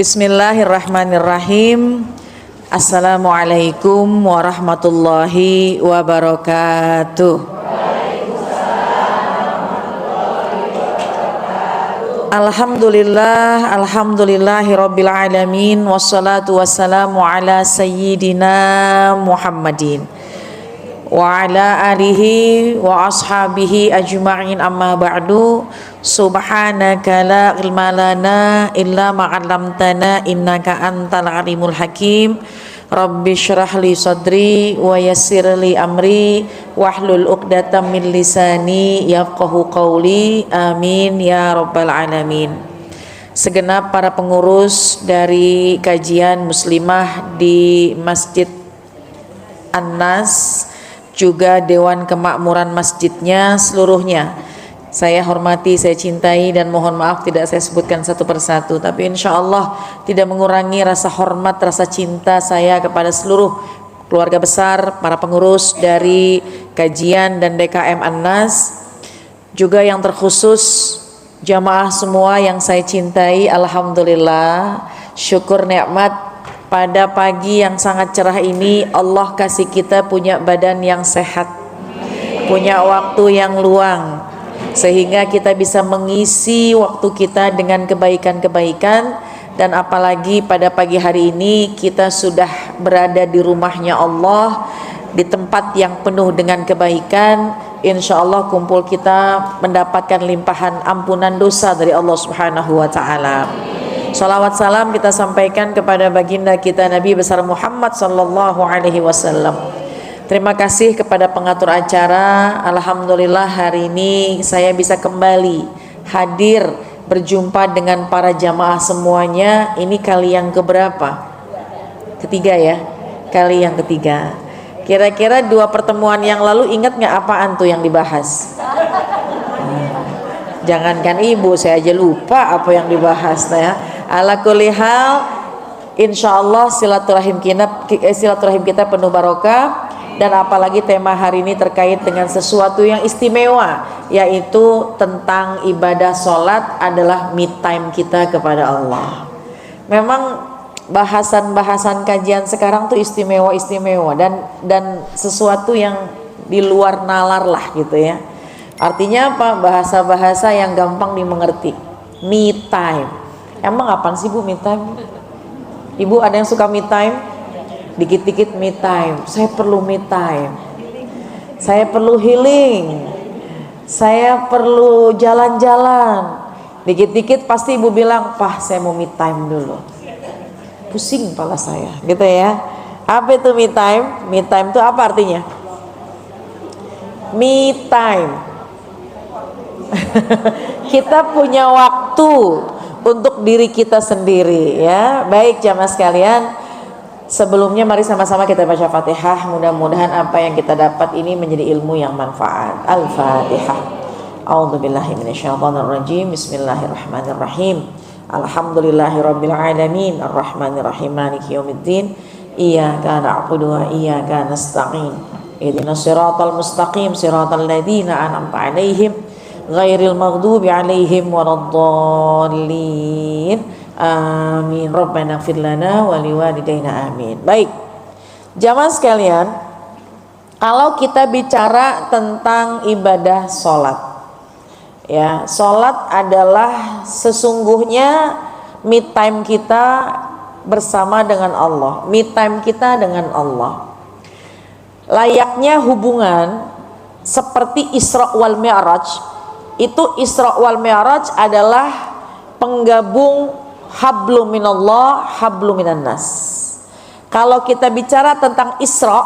Bismillahirrahmanirrahim. Assalamualaikum warahmatullahi wabarakatuh. Alhamdulillahi rabbil alamin. Wassalatu wassalamu ala sayyidina Muhammadin wa ala alihi wa ashabihi ajma'in, amma ba'du. Subhanaka la ilma lana illa ma 'allamtana innaka antal alimul hakim. Rabbi shrah li sadri wa yassir li amri wahlul 'uqdatam min lisani yafqahu qawli. Amin ya rabbal alamin. Segenap para pengurus dari kajian muslimah di Masjid An-Nas, juga Dewan Kemakmuran masjidnya seluruhnya, saya hormati, saya cintai, dan mohon maaf tidak saya sebutkan satu persatu, tapi insya Allah tidak mengurangi rasa hormat, rasa cinta saya kepada seluruh keluarga besar, para pengurus dari kajian dan DKM An-Nas, juga yang terkhusus jamaah semua yang saya cintai. Alhamdulillah, syukur nikmat, pada pagi yang sangat cerah ini Allah kasih kita punya badan yang sehat, punya waktu yang luang, sehingga kita bisa mengisi waktu kita dengan kebaikan-kebaikan. Dan apalagi pada pagi hari ini kita sudah berada di rumahnya Allah, di tempat yang penuh dengan kebaikan. Insya Allah kumpul kita mendapatkan limpahan ampunan dosa dari Allah Subhanahu wa ta'ala. Salawat salam kita sampaikan kepada baginda kita Nabi besar Muhammad sallallahu alaihi wasallam. Terima kasih kepada pengatur acara. Alhamdulillah hari ini saya bisa kembali hadir berjumpa dengan para jamaah semuanya. Ini kali yang keberapa? Ketiga ya? Kali yang ketiga. Kira-kira 2 pertemuan yang lalu ingat nggak apaan tuh yang dibahas? Jangankan ibu, saya aja lupa apa yang dibahas ya. Ala kulli hal, insyaallah silaturahim kita penuh barokah. Dan apalagi tema hari ini terkait dengan sesuatu yang istimewa, yaitu tentang ibadah sholat adalah me time kita kepada Allah. Memang bahasan-bahasan kajian sekarang tuh istimewa dan sesuatu yang di luar nalar lah gitu ya. Artinya apa? Bahasa-bahasa yang gampang dimengerti. Me time. Emang apaan sih Bu me time? Ibu ada yang suka me time? Dikit-dikit me time. Saya perlu me time. Saya perlu healing. Saya perlu jalan-jalan. Dikit-dikit pasti ibu bilang, "Pah, saya mau me time dulu." Pusing kepala saya, gitu ya. Apa itu me time? Me time itu apa artinya? Me time. Kita punya waktu untuk diri kita sendiri ya. Baik jamaah sekalian, sebelumnya mari sama-sama kita baca Fatihah. Mudah-mudahan apa yang kita dapat ini menjadi ilmu yang manfaat. Al-Fatihah. A'udzubillahi minasyaitonirrajim. Bismillahirrahmanirrahim. Alhamdulillahirabbil alamin, arrahmanirrahim, maliki yaumiddin. Iyyaka na'budu wa iyyaka nasta'in. Ihdinas siratal mustaqim, siratal ladzina an'amta 'alaihim ghairil maghdubi 'alaihim waladdallin. Amin. Rabbana ighfir lana wa liwalidayna. Amin. Baik. Jamaah sekalian, kalau kita bicara tentang ibadah salat, ya, salat adalah sesungguhnya me time kita bersama dengan Allah, me time kita dengan Allah. Layaknya hubungan seperti Isra wal Mi'raj. Itu Isra wal Mi'raj adalah penggabung hablum minallah, hablum minan nas. Kalau kita bicara tentang Isra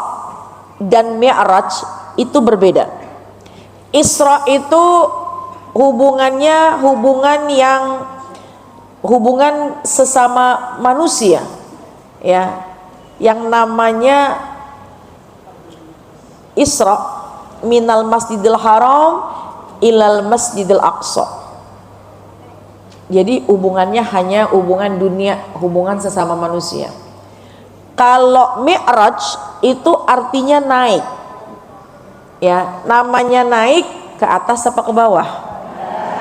dan Mi'raj itu berbeda. Isra itu hubungannya hubungan sesama manusia ya, yang namanya Isra minal masjidil haram ilal masjidil aqsa. Jadi hubungannya hanya hubungan dunia, hubungan sesama manusia. Kalau Mi'raj itu artinya naik ya, namanya naik ke atas apa ke bawah?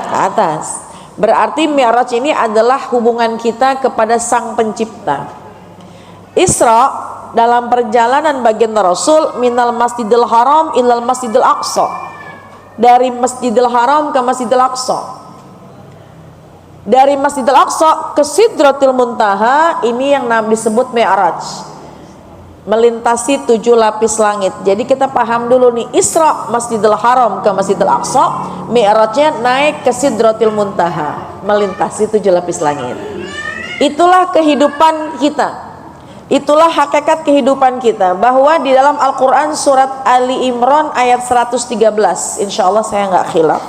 Ke atas. Berarti Mi'raj ini adalah hubungan kita kepada Sang Pencipta. Isra dalam perjalanan baginda Rasul minal Masjidil Haram ilal Masjidil Aqsa, dari Masjidil Haram ke Masjidil Aqsa, dari Masjidil Aqsa ke Sidratil Muntaha. Ini yang disebut Mi'raj, melintasi 7 lapis langit. Jadi kita paham dulu nih, Isra Masjidil Haram ke Masjidil Aqsa, Mi'rajnya naik ke Sidratil Muntaha, melintasi 7 lapis langit. Itulah kehidupan kita, itulah hakikat kehidupan kita, bahwa di dalam Al-Quran surat Ali Imran ayat 113, insya Allah saya nggak khilaf,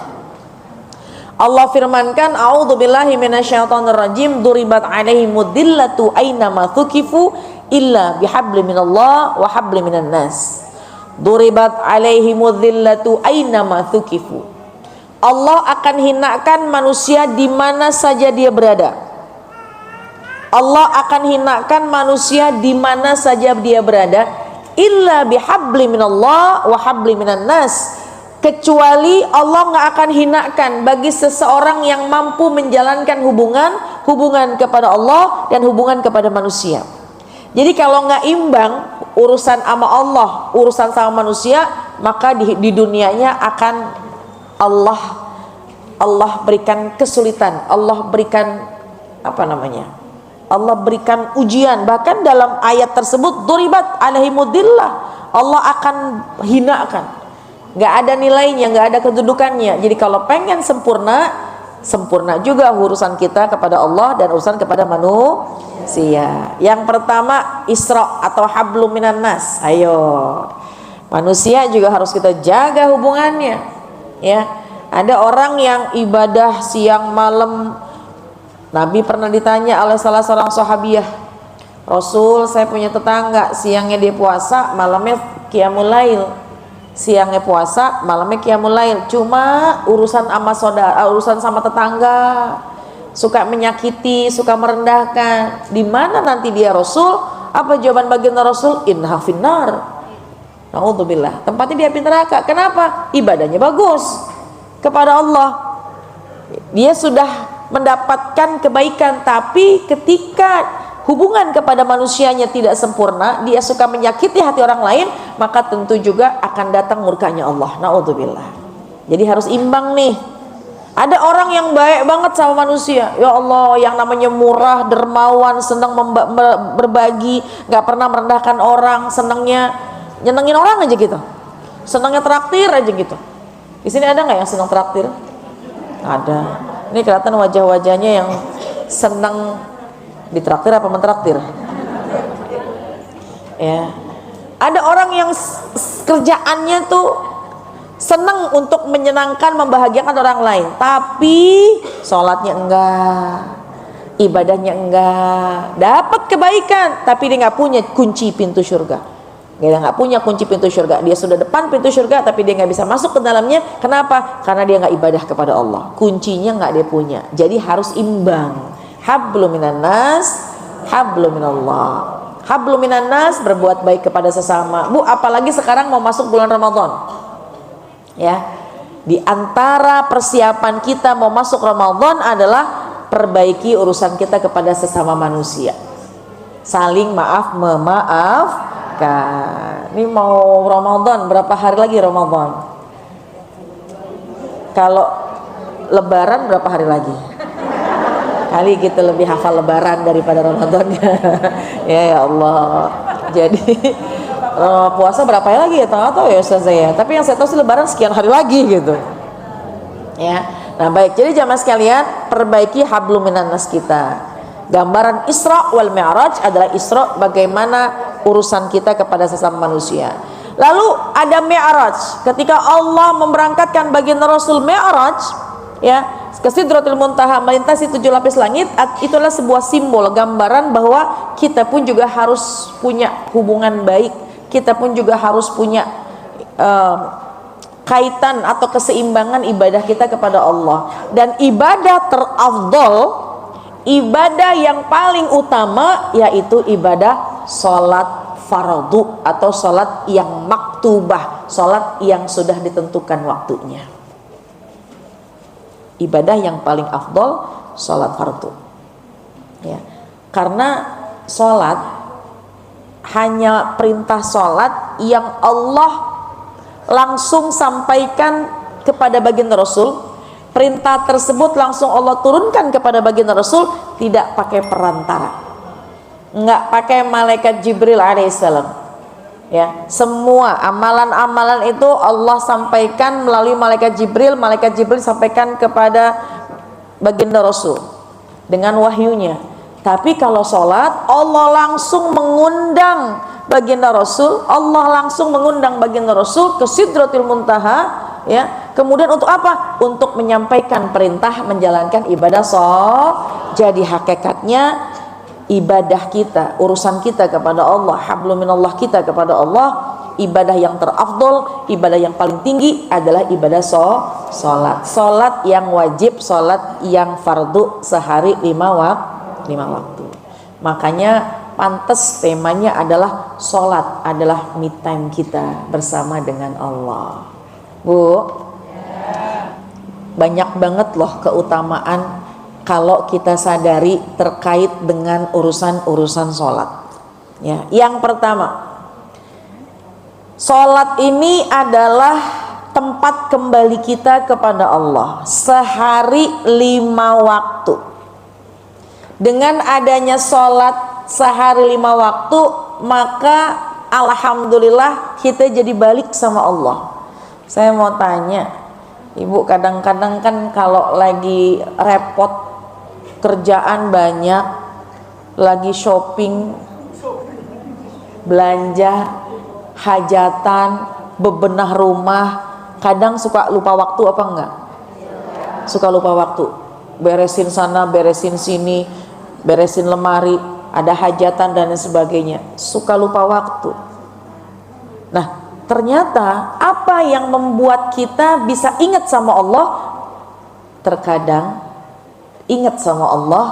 Allah firmankan, a'udzubillahi minasyaitonirrajim, duribat alaihimud dillatu aynama thuqifu illa bihabli minallah wa habli minan nas. Duribat alaihimud dillatu aynama thuqifu. Allah akan hinakan manusia di mana saja dia berada. Allah akan hinakan manusia di mana saja dia berada, illa bihabli minallah wa habli minan nas. Kecuali Allah nggak akan hinakan bagi seseorang yang mampu menjalankan hubungan kepada Allah dan hubungan kepada manusia. Jadi kalau nggak imbang urusan sama Allah, urusan sama manusia, maka di dunianya akan Allah berikan kesulitan, Allah berikan Allah berikan ujian. Bahkan dalam ayat tersebut, duribat alaihimudillah, Allah akan hinakan. Nggak ada nilainya, nggak ada kedudukannya. Jadi kalau pengen sempurna juga urusan kita kepada Allah dan urusan kepada manusia. Yang pertama Isra atau hablum minan nas. Ayo, manusia juga harus kita jaga hubungannya, ya. Ada orang yang ibadah siang malam. Nabi pernah ditanya oleh salah seorang sahabiah, Rasul, saya punya tetangga, siangnya dia puasa, malamnya qiyamul lail. Siangnya puasa, malamnya qiyamul lail. Cuma urusan sama saudara, urusan sama tetangga, suka menyakiti, suka merendahkan. Di mana nanti dia Rasul? Apa jawaban baginda Rasul? Innaha finnar. Na'udzubillah. Tempatnya dia api neraka. Kenapa? Ibadahnya bagus kepada Allah. Dia sudah mendapatkan kebaikan, tapi ketika hubungan kepada manusianya tidak sempurna, dia suka menyakiti hati orang lain, maka tentu juga akan datang murkanya Allah. Na'udzubillah. Jadi harus imbang nih. Ada orang yang baik banget sama manusia, ya Allah, yang namanya murah, dermawan, senang berbagi, gak pernah merendahkan orang, senangnya nyenengin orang aja gitu, senangnya traktir aja gitu. Di sini ada nggak yang senang traktir? Ada. Ini kelihatan wajah-wajahnya yang senang ditraktir apa mentraktir, ya. Ada orang yang kerjaannya tuh senang untuk menyenangkan, membahagiakan orang lain, tapi sholatnya enggak, ibadahnya enggak, dapat kebaikan, tapi dia nggak punya kunci pintu surga. Dia nggak punya kunci pintu surga. Dia sudah depan pintu surga, tapi dia nggak bisa masuk ke dalamnya. Kenapa? Karena dia nggak ibadah kepada Allah. Kuncinya nggak dia punya. Jadi harus imbang. Hablum minan nas, hablum minallah. Hablum minan nas, berbuat baik kepada sesama. Bu, apalagi sekarang mau masuk bulan Ramadan. Ya. Di antara persiapan kita mau masuk Ramadan adalah perbaiki urusan kita kepada sesama manusia. Saling maaf memaafkan. Ini mau Ramadan, berapa hari lagi Ramadan? Kalau Lebaran berapa hari lagi? Kali kita lebih hafal Lebaran daripada Ramadannya. Ya Allah. Jadi puasa berapa hari lagi ya? Tahu ya Ustaz saya. Tapi yang saya tahu sih Lebaran sekian hari lagi gitu. Ya. Nah baik. Jadi jamaah sekalian, perbaiki hablum minan nas kita. Gambaran Isra wal Mi'raj adalah Isra bagaimana urusan kita kepada sesama manusia. Lalu ada Mi'raj. Ketika Allah memberangkatkan baginda Rasul Mi'raj, ya, ke Sidratul Muntaha, melintasi 7 lapis langit, itulah sebuah simbol gambaran bahwa kita pun juga harus punya hubungan baik, kita pun juga harus punya kaitan atau keseimbangan ibadah kita kepada Allah. Dan ibadah terafdol, ibadah yang paling utama, yaitu ibadah sholat fardu atau sholat yang maktubah, sholat yang sudah ditentukan waktunya. Ibadah yang paling afdol sholat fardu. Ya. Karena sholat hanya perintah sholat yang Allah langsung sampaikan kepada baginda Rasul. Perintah tersebut langsung Allah turunkan kepada baginda Rasul, tidak pakai perantara, nggak pakai malaikat Jibril alaihissalam. Ya, semua amalan-amalan itu Allah sampaikan melalui malaikat Jibril sampaikan kepada baginda Rasul dengan wahyunya. Tapi kalau sholat, Allah langsung mengundang baginda Rasul, ke Sidratul Muntaha, ya. Kemudian untuk apa? Untuk menyampaikan perintah menjalankan ibadah sholat. Jadi hakikatnya ibadah kita, urusan kita kepada Allah, hablum minallah kita kepada Allah, ibadah yang terafdol, ibadah yang paling tinggi adalah ibadah sholat. Sholat yang wajib, sholat yang fardu sehari 5 waktu. Makanya pantas temanya adalah sholat adalah me time kita bersama dengan Allah. Bu, banyak banget loh keutamaan kalau kita sadari terkait dengan urusan sholat. Ya, yang pertama, sholat ini adalah tempat kembali kita kepada Allah sehari 5 waktu. Dengan adanya sholat sehari 5 waktu, maka alhamdulillah kita jadi balik sama Allah. Saya mau tanya, Ibu, kadang-kadang kan kalau lagi repot, kerjaan banyak, lagi shopping, belanja, hajatan, bebenah rumah, kadang suka lupa waktu apa enggak? Suka lupa waktu, beresin sana, beresin sini, beresin lemari, ada hajatan dan sebagainya, suka lupa waktu. Nah, ternyata apa yang membuat kita bisa ingat sama Allah? Terkadang ingat sama Allah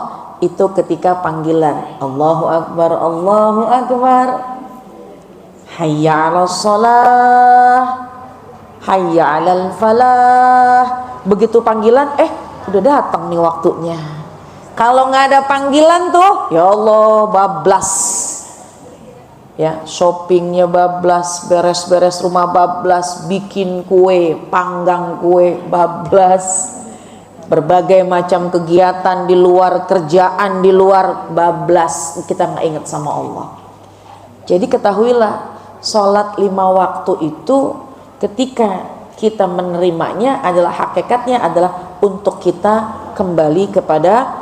itu ketika panggilan Allahu Akbar, Allahu Akbar, hayya 'alas shalah, hayya 'alal falah. Begitu panggilan, udah datang nih waktunya. Kalau nggak ada panggilan tuh, ya Allah, bablas. Ya, shoppingnya bablas, beres-beres rumah bablas, bikin kue, panggang kue bablas, berbagai macam kegiatan di luar, kerjaan di luar bablas, kita nggak ingat sama Allah. Jadi ketahuilah, sholat 5 waktu itu ketika kita menerimanya adalah hakikatnya adalah untuk kita kembali kepada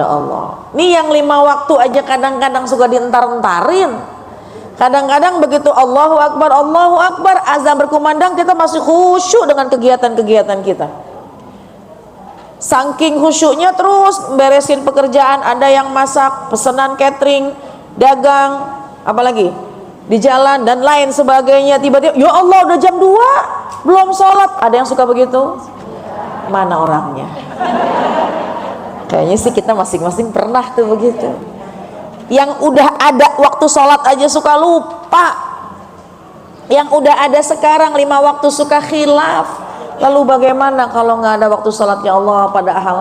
Allah. Nih yang 5 waktu aja kadang-kadang suka dientar-entarin. Kadang-kadang begitu Allahu Akbar, azan berkumandang, kita masih khusyuk dengan kegiatan-kegiatan kita. Saking khusyuknya terus beresin pekerjaan, ada yang masak, pesanan catering, dagang, apalagi di jalan dan lain sebagainya. Tiba-tiba, ya Allah udah jam 2 belum sholat. Ada yang suka begitu? Mana orangnya? Kayaknya sih kita masing-masing pernah tuh begitu. Yang udah ada waktu sholat aja suka lupa. Yang udah ada sekarang 5 waktu suka khilaf. Lalu bagaimana kalau nggak ada waktu sholatnya Allah padahal,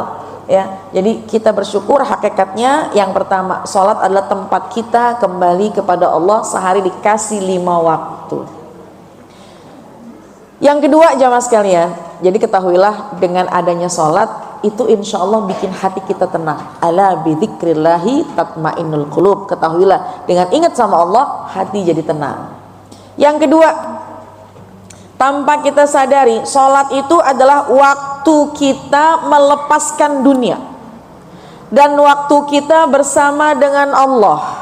ya. Jadi kita bersyukur hakikatnya yang pertama, sholat adalah tempat kita kembali kepada Allah sehari dikasih 5 waktu. Yang kedua, jamaah sekalian, jadi ketahuilah dengan adanya sholat itu insya Allah bikin hati kita tenang. Ala bidzikrillahi tatmainnul qulub. Ketahuilah dengan ingat sama Allah hati jadi tenang. Yang kedua, tanpa kita sadari, sholat itu adalah waktu kita melepaskan dunia dan waktu kita bersama dengan Allah.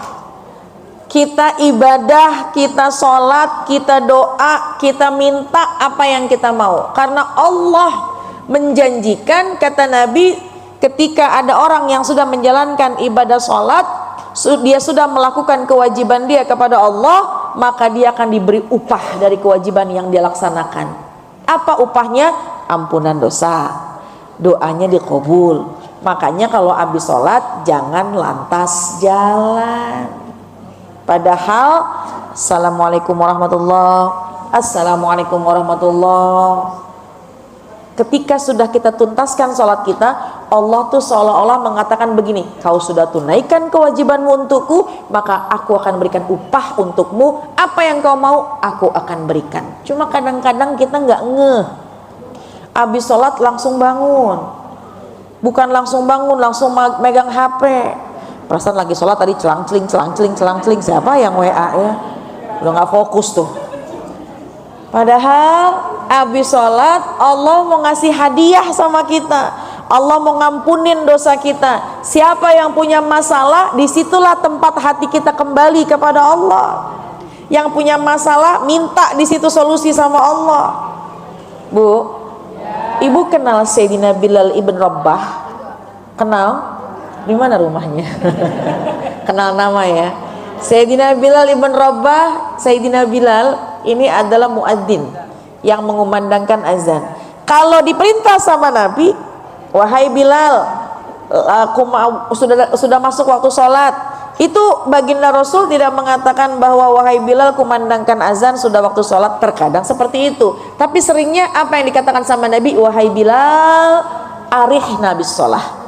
Kita ibadah, kita sholat, kita doa, kita minta apa yang kita mau. Karena Allah menjanjikan, kata Nabi, ketika ada orang yang sudah menjalankan ibadah sholat, dia sudah melakukan kewajiban dia kepada Allah, maka dia akan diberi upah dari kewajiban yang dia laksanakan. Apa upahnya? Ampunan dosa, doanya dikabul. Makanya kalau habis sholat jangan lantas jalan. Padahal Assalamualaikum warahmatullahi, Assalamualaikum warahmatullahi, Ketika sudah kita tuntaskan sholat kita, Allah tuh seolah-olah mengatakan begini, kau sudah tunaikan kewajibanmu untukku, maka aku akan berikan upah untukmu. Apa yang kau mau, aku akan berikan. Cuma kadang-kadang kita nggak ngeh. Habis sholat langsung bangun. Bukan langsung bangun, langsung megang HP. Perasaan lagi sholat tadi celang-celing. Siapa yang WA ya? Udah nggak fokus tuh. Padahal habis sholat Allah mau ngasih hadiah sama kita. Allah mau ngampunin dosa kita. Siapa yang punya masalah, disitulah tempat hati kita kembali kepada Allah. Yang punya masalah minta di situ solusi sama Allah. Bu, ibu kenal Sayyidina Bilal ibn Rabah? Kenal? Di mana rumahnya? Kenal nama ya. Sayyidina Bilal ibn Rabah, Sayyidina Bilal ini adalah muadzin yang mengumandangkan azan. Kalau diperintah sama Nabi, wahai Bilal, aku sudah masuk waktu sholat, itu baginda Rasul tidak mengatakan bahwa wahai Bilal, kumandangkan azan, sudah waktu sholat. Terkadang seperti itu, tapi seringnya apa yang dikatakan sama Nabi, wahai Bilal, arihna bis sholah.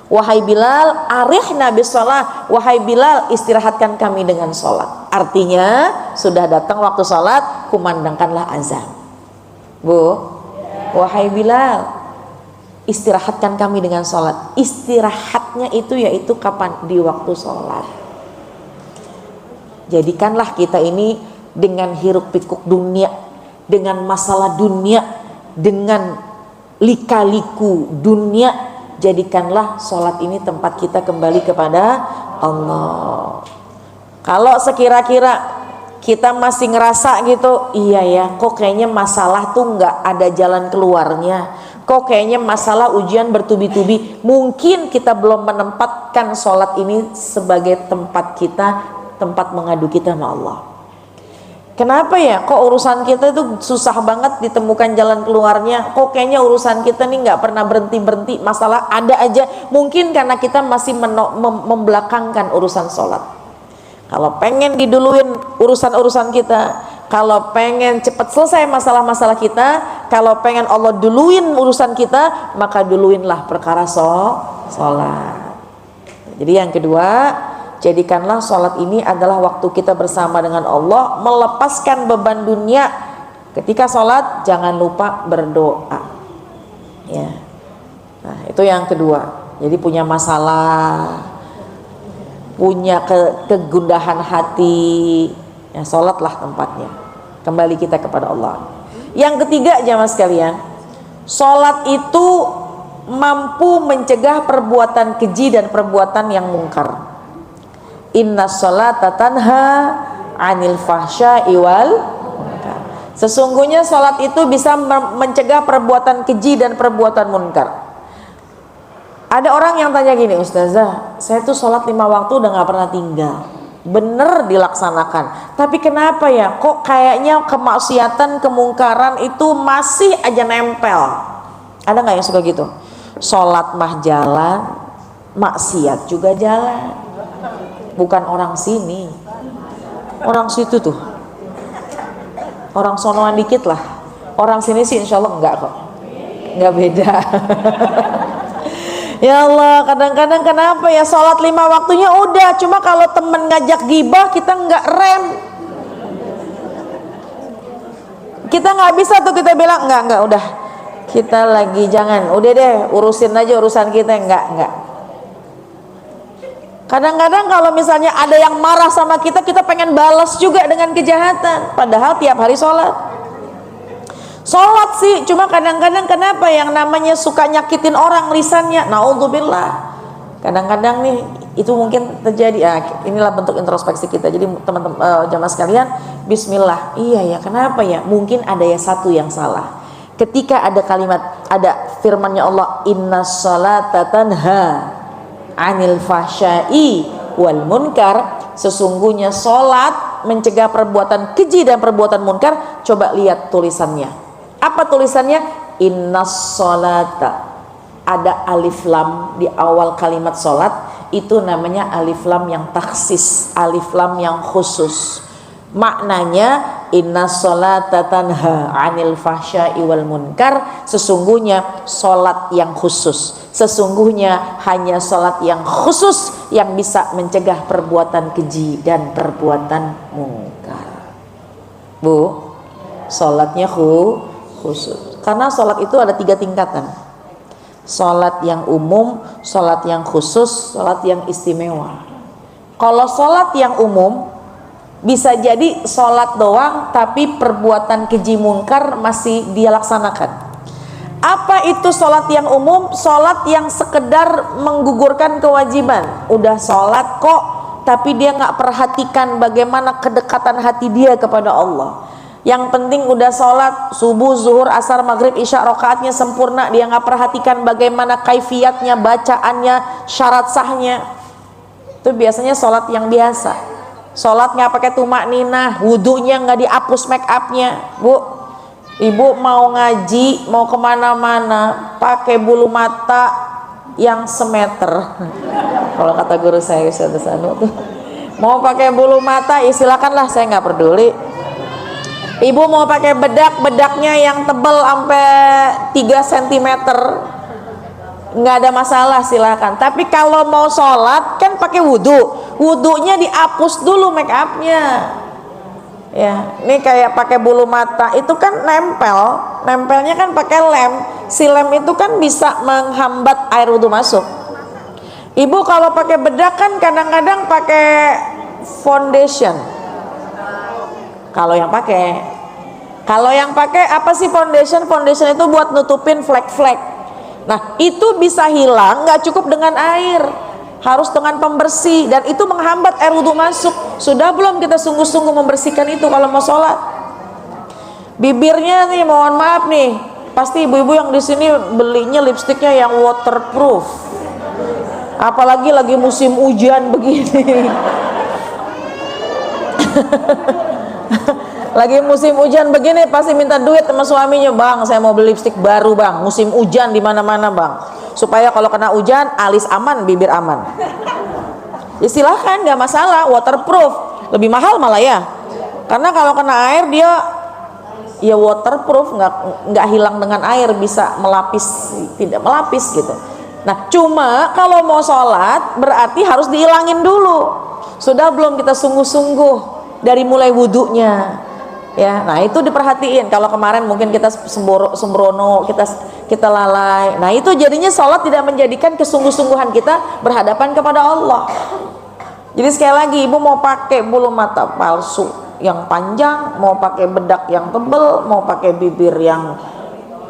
Wahai Bilal, arihna bis sholah. Wahai Bilal, istirahatkan kami dengan sholat. Artinya sudah datang waktu sholat, kumandangkanlah azan. Bu, wahai Bilal, istirahatkan kami dengan sholat. Istirahatnya itu yaitu kapan? Di waktu sholat. Jadikanlah kita ini dengan hiruk pikuk dunia, dengan masalah dunia, dengan lika-liku dunia, jadikanlah sholat ini tempat kita kembali kepada Allah. Kalau sekira-kira kita masih ngerasa gitu, iya ya, kok kayaknya masalah tuh nggak ada jalan keluarnya, kok kayaknya masalah ujian bertubi-tubi, mungkin kita belum menempatkan sholat ini sebagai tempat kita, tempat mengadu kita sama Allah. Kenapa ya, kok urusan kita itu susah banget ditemukan jalan keluarnya, kok kayaknya urusan kita nih nggak pernah berhenti-berhenti, masalah ada aja. Mungkin karena kita masih membelakangkan urusan sholat. Kalau pengen diduluin urusan-urusan kita, kalau pengen cepat selesai masalah-masalah kita, kalau pengen Allah duluin urusan kita, maka duluinlah perkara sholat. Jadi yang kedua, jadikanlah sholat ini adalah waktu kita bersama dengan Allah, melepaskan beban dunia. Ketika sholat jangan lupa berdoa ya. Nah itu yang kedua. Jadi punya masalah, punya kegundahan hati ya, sholatlah tempatnya, kembali kita kepada Allah. Yang ketiga jamaah sekalian, sholat itu mampu mencegah perbuatan keji dan perbuatan yang mungkar. Inna sholata tanha anil fahsya'i wal munkar. Sesungguhnya sholat itu bisa mencegah perbuatan keji dan perbuatan munkar. Ada orang yang tanya gini, Ustazah, saya tuh sholat 5 waktu udah gak pernah tinggal, bener dilaksanakan, tapi kenapa ya kok kayaknya kemaksiatan, kemungkaran itu masih aja nempel. Ada gak yang suka gitu? Sholat mah jalan, maksiat juga jalan. Bukan orang sini, orang situ tuh, orang sonoan dikit lah. Orang sini sih insya Allah enggak kok, enggak beda. Ya Allah, kadang-kadang kenapa ya sholat 5 waktunya udah, cuma kalau temen ngajak gibah kita enggak rem. Kita nggak bisa tuh, kita bilang enggak udah, kita lagi jangan, udah deh urusin aja urusan kita. Enggak. Kadang-kadang kalau misalnya ada yang marah sama kita, kita pengen balas juga dengan kejahatan, padahal tiap hari sholat sih, cuma kadang-kadang kenapa yang namanya suka nyakitin orang lisannya, naudzubillah. Kadang-kadang nih itu mungkin terjadi. Inilah bentuk introspeksi kita. Jadi teman-teman jamaah sekalian, bismillah. Iya ya, kenapa ya? Mungkin ada ya satu yang salah. Ketika ada kalimat, ada firmannya Allah, inna sholata tanha anil fahsya'i wal munkar. Sesungguhnya sholat mencegah perbuatan keji dan perbuatan munkar. Coba lihat tulisannya. Apa tulisannya? Innas sholata. Ada alif lam di awal kalimat sholat. Itu namanya alif lam yang taksis, alif lam yang khusus. Maknanya Inna sholata tanha 'anil fahsya'i wal munkar. Sesungguhnya salat yang khusus, sesungguhnya hanya salat yang khusus yang bisa mencegah perbuatan keji dan perbuatan munkar. Bu, salatnya khusus. Karena salat itu ada 3 tingkatan. Salat yang umum, salat yang khusus, salat yang istimewa. Kalau salat yang umum bisa jadi sholat doang tapi perbuatan keji munkar masih dia laksanakan. Apa itu sholat yang umum? Sholat yang sekedar menggugurkan kewajiban. Udah sholat kok tapi dia gak perhatikan bagaimana kedekatan hati dia kepada Allah. Yang penting udah sholat subuh, zuhur, asar, maghrib, isya, rokaatnya sempurna, dia gak perhatikan bagaimana kaifiatnya, bacaannya, syarat sahnya. Itu biasanya sholat yang biasa. Sholat nggak pakai tumak ninah, wudhunya nggak dihapus make upnya. Bu, ibu mau ngaji, mau kemana-mana pakai bulu mata yang semeter. Kalau kata guru saya Ustaz Anu tuh, mau pakai bulu mata ya silakanlah, saya nggak peduli. Ibu mau pakai bedak, bedaknya yang tebal sampai 3 cm, nggak ada masalah, silakan. Tapi kalau mau sholat kan pakai wudhu, wudhunya dihapus dulu make upnya. Ya, ini kayak pakai bulu mata itu kan nempelnya kan pakai lem. Si lem itu kan bisa menghambat air wudhu masuk. Ibu kalau pakai bedak kan kadang-kadang pakai foundation. Kalau yang pakai apa sih foundation? Foundation itu buat nutupin flek-flek. Nah, itu bisa hilang nggak cukup dengan air, harus dengan pembersih, dan itu menghambat air wudhu masuk. Sudah belum kita sungguh-sungguh membersihkan itu kalau mau sholat? Bibirnya nih, mohon maaf nih, pasti ibu-ibu yang di sini belinya lipstiknya yang waterproof, apalagi lagi musim hujan begini. Lagi musim hujan begini pasti minta duit sama suaminya, bang saya mau beli lipstik baru bang, musim hujan di mana-mana bang, supaya kalau kena hujan alis aman, bibir aman. Ya silahkan, nggak masalah, waterproof, lebih mahal malah ya, karena kalau kena air dia ya waterproof, nggak hilang dengan air, bisa melapis, tidak melapis gitu. Nah cuma kalau mau sholat berarti harus dihilangin dulu. Sudah belum kita sungguh-sungguh dari mulai wudhunya? Ya, nah itu diperhatiin. Kalau kemarin mungkin kita sembrono, kita lalai. Nah itu jadinya sholat tidak menjadikan kesungguh-sungguhan kita berhadapan kepada Allah. Jadi sekali lagi, ibu mau pakai bulu mata palsu yang panjang, mau pakai bedak yang tebal, mau pakai bibir yang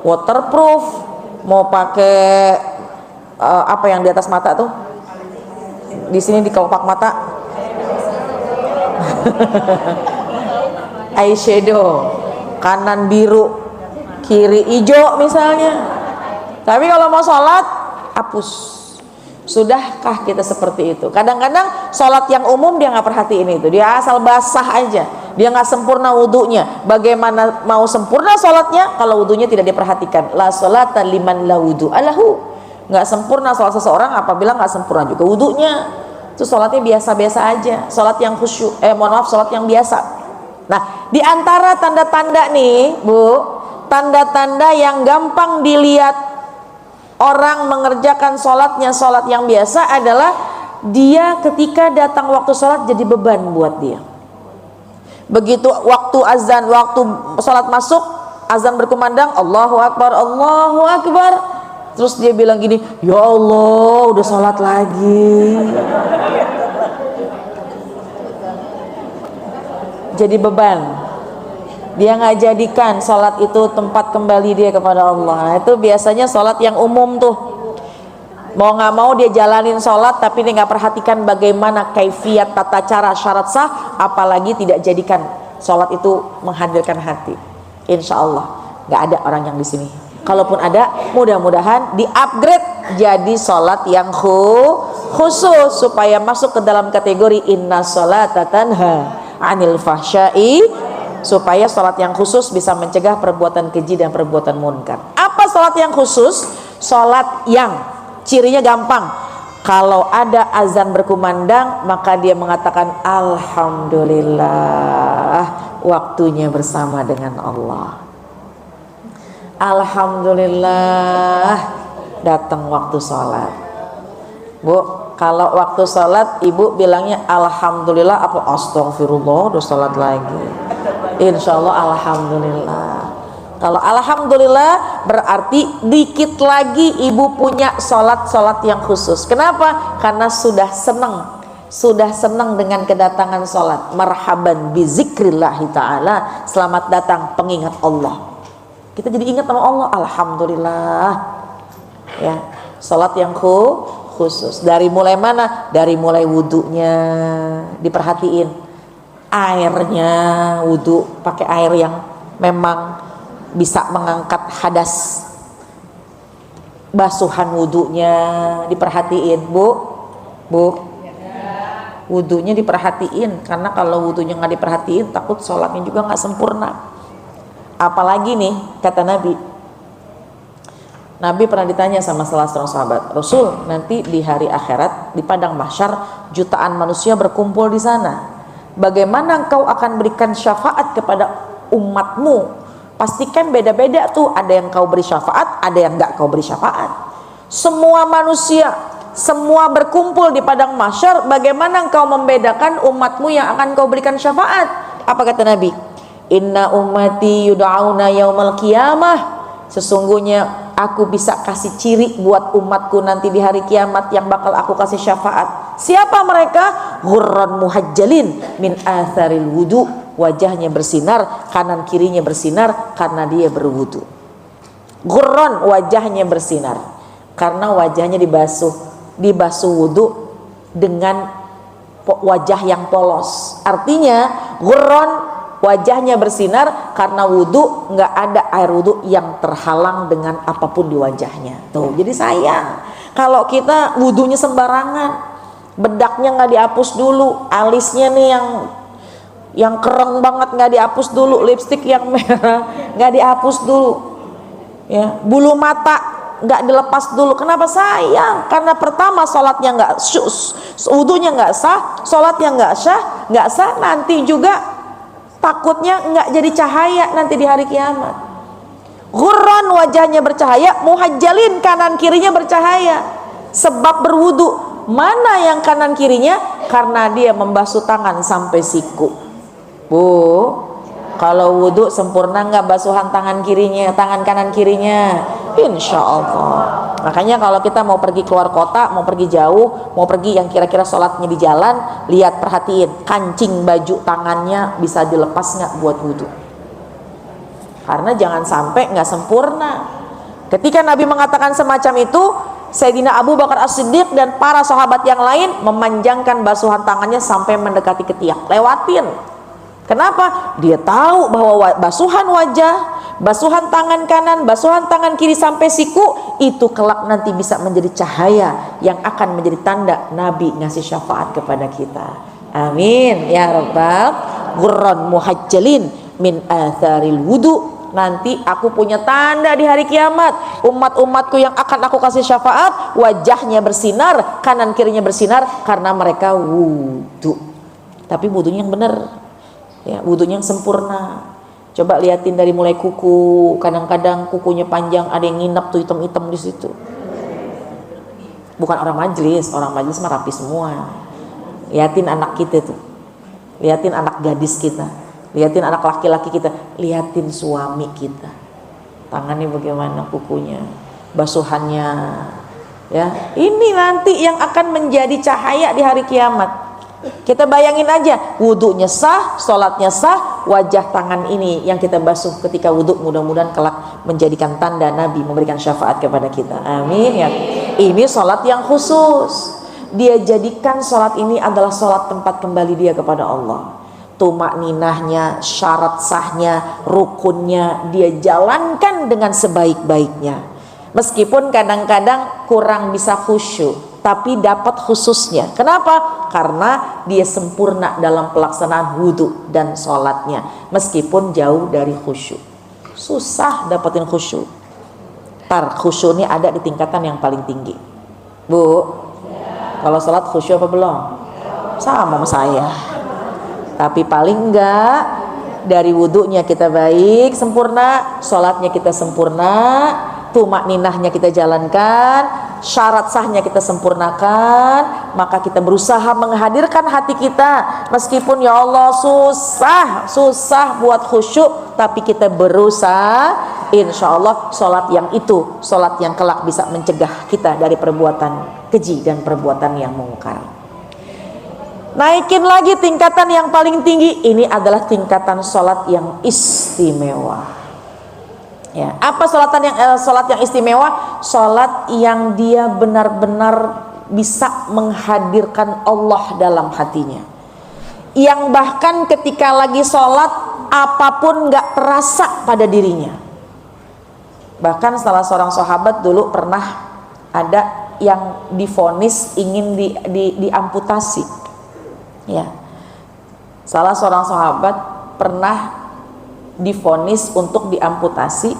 waterproof, mau pakai apa yang di atas mata tuh? Di sini di kelopak mata. Eyeshadow, kanan biru, kiri hijau misalnya. Tapi kalau mau sholat hapus. Sudahkah kita seperti itu? Kadang-kadang sholat yang umum dia nggak perhatiin itu, dia asal basah aja, dia nggak sempurna wudhunya. Bagaimana mau sempurna sholatnya kalau wudhunya tidak diperhatikan? La sholata liman la wudhu alahu. Nggak sempurna sholat seseorang apabila nggak sempurna juga wudhunya. Itu sholatnya biasa-biasa aja, sholat yang khusyuk, sholat yang biasa. Nah, di antara tanda-tanda nih, Bu, tanda-tanda yang gampang dilihat orang mengerjakan sholatnya sholat yang biasa adalah dia ketika datang waktu sholat jadi beban buat dia. Begitu waktu azan, waktu sholat masuk, azan berkumandang, Allahu Akbar, Allahu Akbar. Terus dia bilang gini, ya Allah, udah sholat lagi. Jadi beban, dia nggak jadikan sholat itu tempat kembali dia kepada Allah. Nah, itu biasanya sholat yang umum tuh, mau nggak mau dia jalanin sholat tapi dia nggak perhatikan bagaimana kaifiat, tata cara, syarat sah, apalagi tidak jadikan sholat itu menghadirkan hati. Insya Allah nggak ada orang yang di sini. Kalaupun ada, mudah-mudahan di-upgrade jadi sholat yang khusus supaya masuk ke dalam kategori inna sholata tanha 'anil fahsya'i, supaya sholat yang khusus bisa mencegah perbuatan keji dan perbuatan munkar. Apa sholat yang khusus? Sholat yang cirinya gampang. Kalau ada azan berkumandang maka dia mengatakan alhamdulillah. jamaah, waktunya bersama dengan Allah. Alhamdulillah datang waktu sholat. Bu, kalau waktu sholat ibu bilangnya alhamdulillah apa astagfirullah udah sholat lagi? Insya Allah alhamdulillah. Kalau alhamdulillah berarti dikit lagi ibu punya sholat yang khusus. Kenapa? Karena sudah senang dengan kedatangan sholat. Marhaban bi zikrillahi ta'ala, selamat datang pengingat Allah. Kita jadi ingat sama Allah, alhamdulillah. Ya, sholat yang khusus. Dari mulai mana? Dari mulai wudunya diperhatiin, airnya, wudu pakai air yang memang bisa mengangkat hadas. Basuhan wudunya diperhatiin, bu, wudunya diperhatiin, karena kalau wudunya nggak diperhatiin takut sholatnya juga nggak sempurna. Apalagi nih kata Nabi pernah ditanya sama salah seorang sahabat, Rasul, nanti di hari akhirat di padang mahsyar jutaan manusia berkumpul di sana, bagaimana engkau akan berikan syafaat kepada umatmu? Pastikan beda-beda tuh, ada yang kau beri syafaat, ada yang enggak kau beri syafaat. Semua manusia, semua berkumpul di padang mahsyar, bagaimana engkau membedakan umatmu yang akan kau berikan syafaat? Apa kata Nabi? Inna ummati yud'auna yaumal qiyamah. Sesungguhnya aku bisa kasih ciri buat umatku nanti di hari kiamat yang bakal aku kasih syafaat. Siapa mereka? Ghurran muhajjalin min atharil wudu. Wajahnya bersinar, kanan kirinya bersinar karena dia berwudu. Ghurran, wajahnya bersinar karena wajahnya dibasuh wudu dengan wajah yang polos. Artinya ghurran, wajahnya bersinar karena wudu, nggak ada air wudu yang terhalang dengan apapun di wajahnya. Tuh, jadi sayang kalau kita wudunya sembarangan, bedaknya nggak dihapus dulu, alisnya nih yang kereng banget nggak dihapus dulu, lipstik yang merah nggak dihapus dulu, ya, bulu mata nggak dilepas dulu. Kenapa? Sayang, karena pertama sholatnya nggak wudunya nggak sah, sholatnya nggak sah, nanti juga takutnya nggak jadi cahaya nanti di hari kiamat. Ghurran, wajahnya bercahaya, muhajjalin, kanan kirinya bercahaya sebab berwudu. Mana yang kanan kirinya? Karena dia membasuh tangan sampai siku. Bu, kalau wudu sempurna nggak basuhan tangan kanan kirinya? Insya Allah. Makanya kalau kita mau pergi keluar kota, mau pergi jauh, mau pergi yang kira-kira sholatnya di jalan, lihat, perhatiin kancing baju tangannya bisa dilepas nggak buat wudu. Karena jangan sampai nggak sempurna. Ketika Nabi mengatakan semacam itu, Sayyidina Abu Bakar As-Siddiq dan para sahabat yang lain memanjangkan basuhan tangannya sampai mendekati ketiak, lewatin. Kenapa? Dia tahu bahwa basuhan wajah, basuhan tangan kanan, basuhan tangan kiri sampai siku itu kelak nanti bisa menjadi cahaya yang akan menjadi tanda Nabi ngasih syafaat kepada kita. Amin ya rabbal. Ghurran muhajjalin min atharil wudu. Nanti aku punya tanda di hari kiamat, umat-umatku yang akan aku kasih syafaat wajahnya bersinar, kanan kirinya bersinar karena mereka wudu. Tapi wudunya yang benar, ya, wudunya yang sempurna. Coba liatin dari mulai kuku, kadang-kadang kukunya panjang, ada yang nginep tuh hitam-hitam di situ. Bukan orang majelis mah rapi semua. Liatin anak kita tuh, liatin anak gadis kita, liatin anak laki-laki kita, liatin suami kita, tangannya bagaimana, kukunya, basuhannya, ya. Ini nanti yang akan menjadi cahaya di hari kiamat. Kita bayangin aja, wudunya sah, sholatnya sah, wajah tangan ini yang kita basuh ketika wudhu mudah-mudahan kelak menjadikan tanda Nabi memberikan syafaat kepada kita. Amin ya. Ini sholat yang khusus. Dia jadikan sholat ini adalah sholat tempat kembali dia kepada Allah. Tumakninahnya, syarat sahnya, rukunnya dia jalankan dengan sebaik-baiknya. Meskipun kadang-kadang kurang bisa khusyuk, tapi dapat khususnya. Kenapa? Karena dia sempurna dalam pelaksanaan wudhu dan sholatnya, meskipun jauh dari khusyuk. Susah dapetin khusyuk. Khusyuk ini ada di tingkatan yang paling tinggi. Bu, kalau sholat khusyuk apa belum? Sama saya. Tapi paling enggak dari wudunya kita baik, sempurna, sholatnya kita sempurna, tumakninahnya kita jalankan, syarat sahnya kita sempurnakan, maka kita berusaha menghadirkan hati kita, meskipun ya Allah susah buat khusyuk, tapi kita berusaha, insya Allah sholat yang itu, sholat yang kelak bisa mencegah kita dari perbuatan keji dan perbuatan yang mungkar. Naikin lagi tingkatan yang paling tinggi, ini adalah tingkatan sholat yang istimewa. Ya, apa sholat yang istimewa? Sholat yang dia benar-benar bisa menghadirkan Allah dalam hatinya, yang bahkan ketika lagi sholat apapun gak terasa pada dirinya. Bahkan salah seorang sahabat dulu pernah ada yang divonis ingin diamputasi. Ya, salah seorang sahabat pernah divonis untuk diamputasi,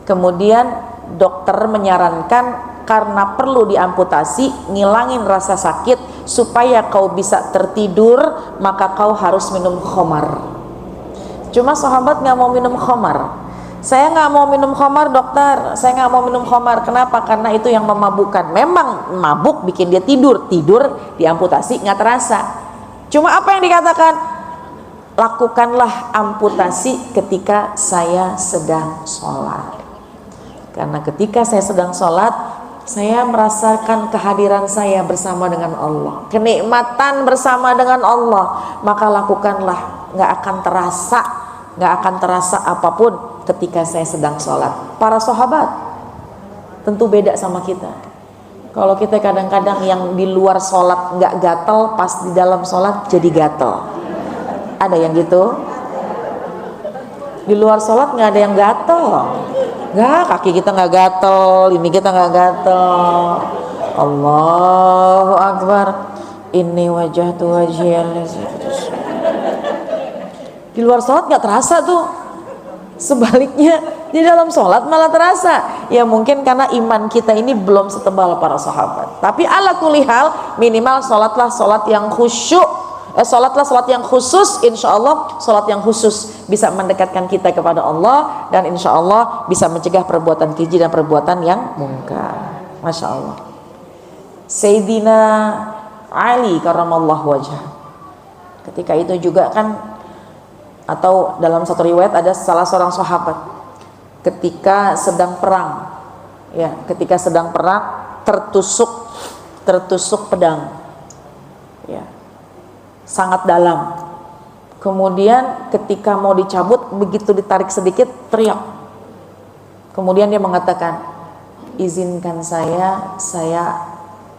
kemudian dokter menyarankan karena perlu diamputasi, ngilangin rasa sakit supaya kau bisa tertidur, maka kau harus minum khamar. Cuma sahabat nggak mau minum khamar. Saya nggak mau minum khamar dokter, saya nggak mau minum khamar. Kenapa? Karena itu yang memabukkan. Memang mabuk bikin dia tidur diamputasi nggak terasa. Cuma apa yang dikatakan? Lakukanlah amputasi ketika saya sedang sholat. Karena ketika saya sedang sholat, saya merasakan kehadiran saya bersama dengan Allah, kenikmatan bersama dengan Allah. Maka lakukanlah, nggak akan terasa apapun ketika saya sedang sholat. Para sahabat tentu beda sama kita. Kalau kita kadang-kadang yang di luar sholat nggak gatel, pas di dalam sholat jadi gatel. Ada yang gitu? Di luar sholat nggak ada yang gatel. Nggak, kaki kita nggak gatel, ini kita nggak gatel. Allahu Akbar. Inni wajjahtu wajhiyal ladzi. Di luar sholat nggak terasa tuh. Sebaliknya di dalam sholat malah terasa. Ya mungkin karena iman kita ini belum setebal para sahabat. Tapi ala kulli hal, minimal sholatlah sholat yang khusyuk, sholatlah sholat yang khusus. Insya Allah sholat yang khusus bisa mendekatkan kita kepada Allah, dan insya Allah bisa mencegah perbuatan keji dan perbuatan yang mungkar. Masya Allah. Sayyidina Ali karramallahu wajhah, ketika itu juga kan, atau dalam satu riwayat ada salah seorang sahabat ketika sedang perang, ya, ketika sedang perang tertusuk pedang, ya, sangat dalam. Kemudian ketika mau dicabut, begitu ditarik sedikit teriak. Kemudian dia mengatakan, izinkan saya